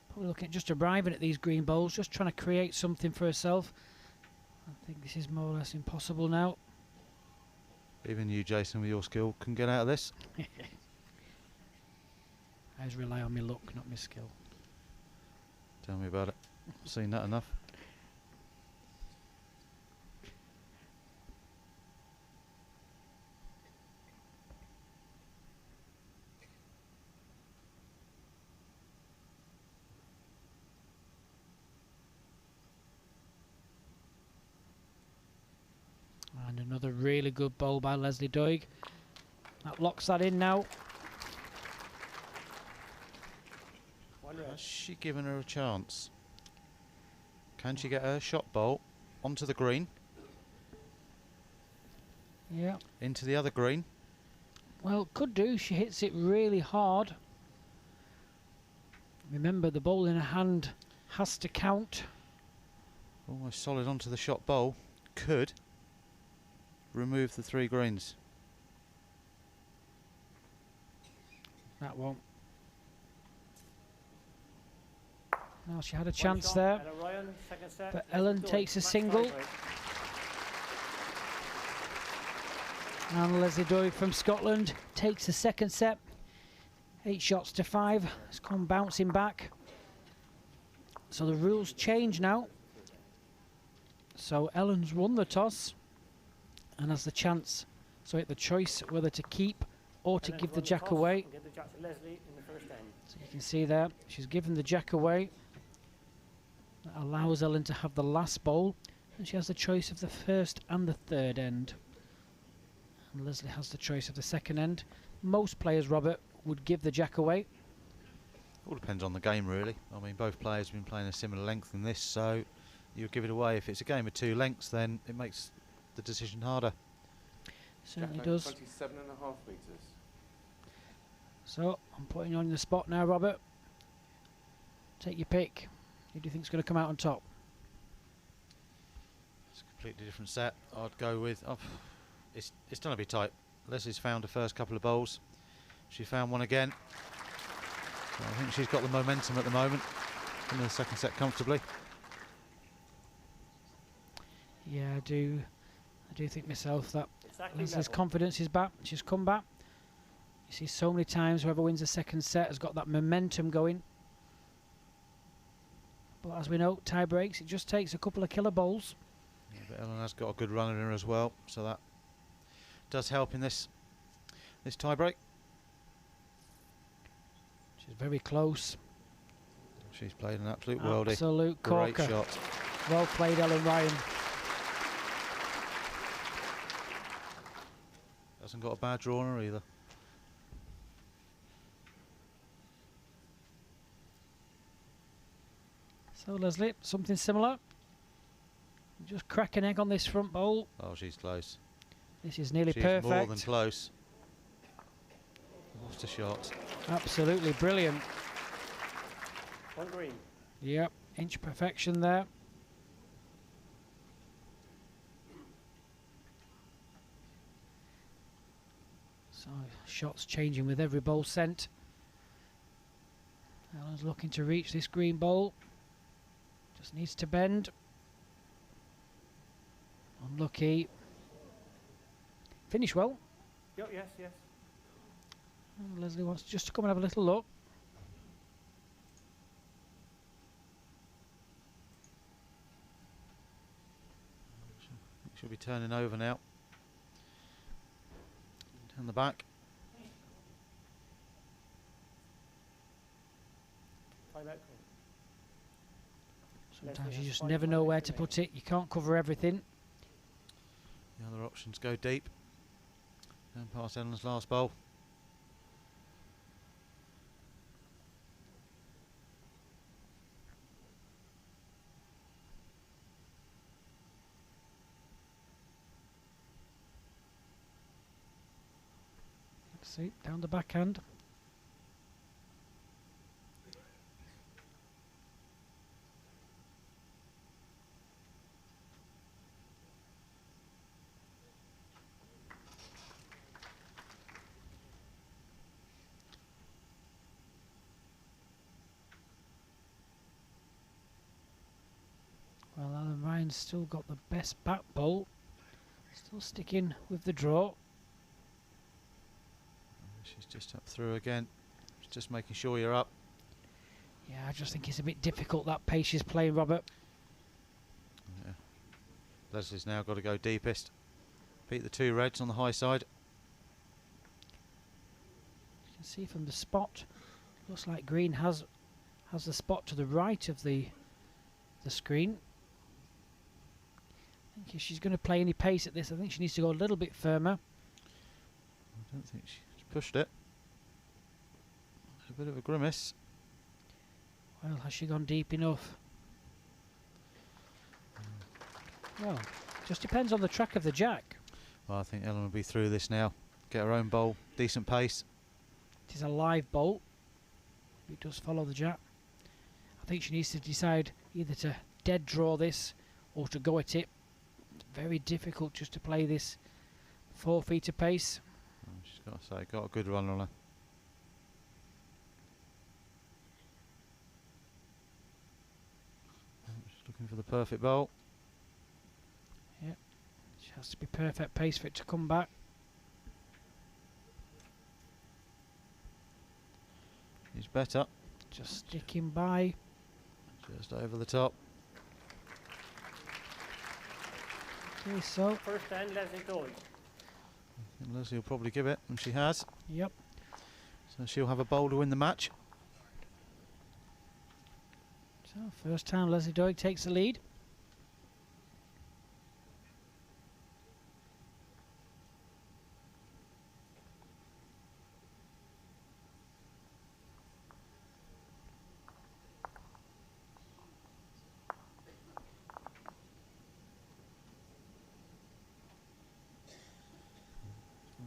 Probably looking at just arriving at these green bowls, just trying to create something for herself. I think this is more or less impossible now. Even you, Jason, with your skill, can get out of this. I just rely on my luck, not my skill. Tell me about it. Seen that enough. And another really good bowl by Lesley Doig. That locks that in now. 1 red. Has she given her a chance? Can she get her shot bowl onto the green? Yeah. Into the other green? Well, could do. She hits it really hard. Remember, the bowl in her hand has to count. Almost solid onto the shot bowl. Could remove the 3 greens. That won't. Now she had a One chance shot, there, Ellen Ryan, second set. but Lesley Ellen Doig, takes a match single. tiebreak. And Lesley Doig from Scotland takes the second set. 8 shots to 5. It's come bouncing back. So the rules change now. So Ellen's won the toss and has the chance, so the choice whether to keep or to Ellen's give the won jack toss away. and give the jack to Lesley in the first end. So you can see there, she's given the jack away. That allows Ellen to have the last bowl, and she has the choice of the first and the third end. And Lesley has the choice of the second end. Most players, Robert, would give the jack away. All depends on the game, really. I mean, both players have been playing a similar length than this, so you give it away. If it's a game of 2 lengths, then it makes the decision harder. Certainly does. 27.5 metres. So I'm putting you on the spot now, Robert. Take your pick. Who do you think's going to come out on top? It's a completely different set. I'd go with... it's going to be tight. Leslie's found her first couple of bowls. She found one again. So I think she's got the momentum at the moment in the second set comfortably. Yeah, I do think myself that Exactly Leslie's level. confidence is back. She's come back. You see so many times whoever wins the second set has got that momentum going. But as we know, tie breaks, it just takes a couple of killer bowls. Yeah, but Ellen has got a good run in her as well, so that does help in this tie break. She's very close. She's played an absolute worldie. Absolute Great corker. shot. Well played, Ellen Ryan. Hasn't got a bad draw on her either. So Lesley, something similar. Just crack an egg on this front bowl. Oh, she's close. This is nearly She's perfect. more than close. What a shot. Absolutely brilliant. One green. Yep, inch perfection there. So shots changing with every bowl sent. Ellen's looking to reach this green bowl. Just needs to bend. Unlucky. Finish well. Yep, yes, yes. And Lesley wants just to come and have a little look. She'll be turning over now. Down the back. Time out call. Sometimes Lesley you has just 5 never know minutes where to remaining. put it. You can't cover everything. The other options go deep. Going past Ellen's last bowl. Let's see, down the backhand. Well, Alan Ryan's still got the best back bowl. Still sticking with the draw. She's just up through again. She's just making sure you're up. Yeah, I just think it's a bit difficult, that pace she's playing, Robert. Yeah. Leslie's now got to go deepest. Beat the two reds on the high side. You can see from the spot, looks like green has the spot to the right of the screen. I think if she's going to play any pace at this, I think she needs to go a little bit firmer. I don't think she's pushed it. It's a bit of a grimace. Well, has she gone deep enough? Well, just depends on the track of the jack. Well, I think Ellen will be through this now. Get her own bowl, decent pace. It is a live bolt. It does follow the jack. I think she needs to decide either to dead draw this or to go at it. It's very difficult just to play this 4 feet of pace. Oh, she's got to say, got a good run on her. She's looking for the perfect bowl. Yep. She has to be perfect pace for it to come back. She's better. Just sticking by. Just over the top. Okay, so, First end, Lesley Doig. And Lesley will probably give it, and she has. yep. So she'll have a bowl to win the match. So, first time Lesley Doig takes the lead.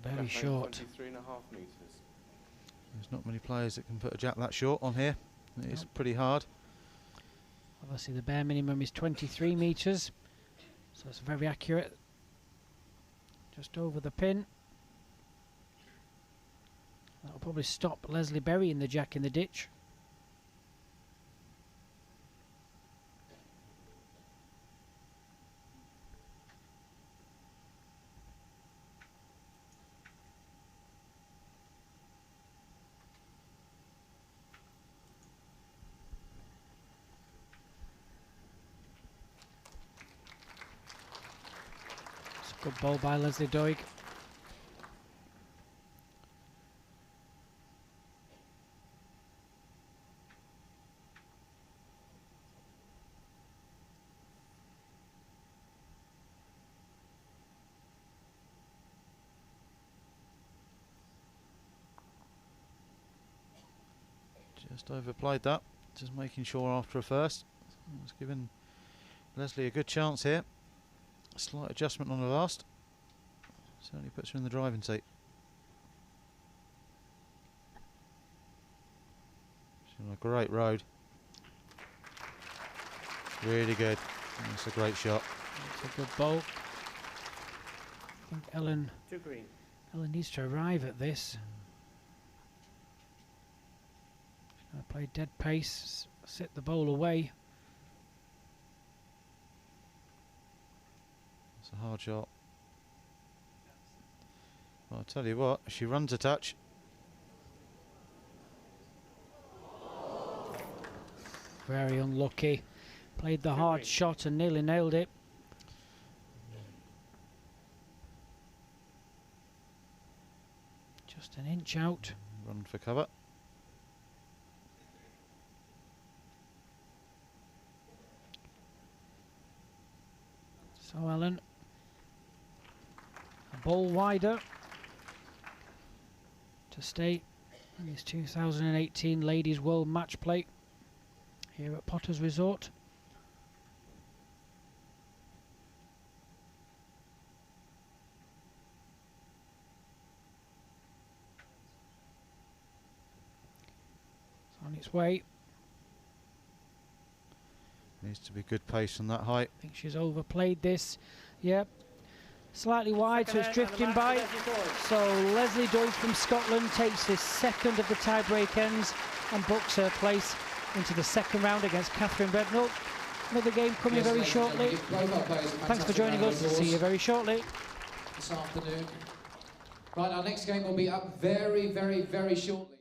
Very short. 23.5 metres. There's not many players that can put a jack that short on here. It is pretty hard. Obviously the bare minimum is 23 metres, so it's very accurate. Just over the pin. That'll probably stop Lesley burying the jack in the ditch. Good ball by Lesley Doig. Just overplayed that. Just making sure after a first. It's given Lesley a good chance here. A slight adjustment on the last. Certainly puts her in the driving seat. She's on a great road. Really good. That's a great shot. It's a good bowl. I think Ellen needs to arrive at this. She's going to play dead pace, sit the bowl away. It's a hard shot. Well, I'll tell you what, she runs a touch. Very unlucky. Played the hard shot and nearly nailed it. Just an inch out. Run for cover. So Ellen, a ball wider to stay in this 2018 Ladies World Match Play here at Potter's Resort. It's on its way. Needs to be good pace on that height. I think she's overplayed this. Yep. Slightly wide, so it's drifting by. So Lesley Doig from Scotland takes his second of the tie-break ends and books her place into the second round against Catherine Redknapp. Another game coming very shortly. Thanks for joining us. See you very shortly. This afternoon. Right, our next game will be up very, very, very shortly.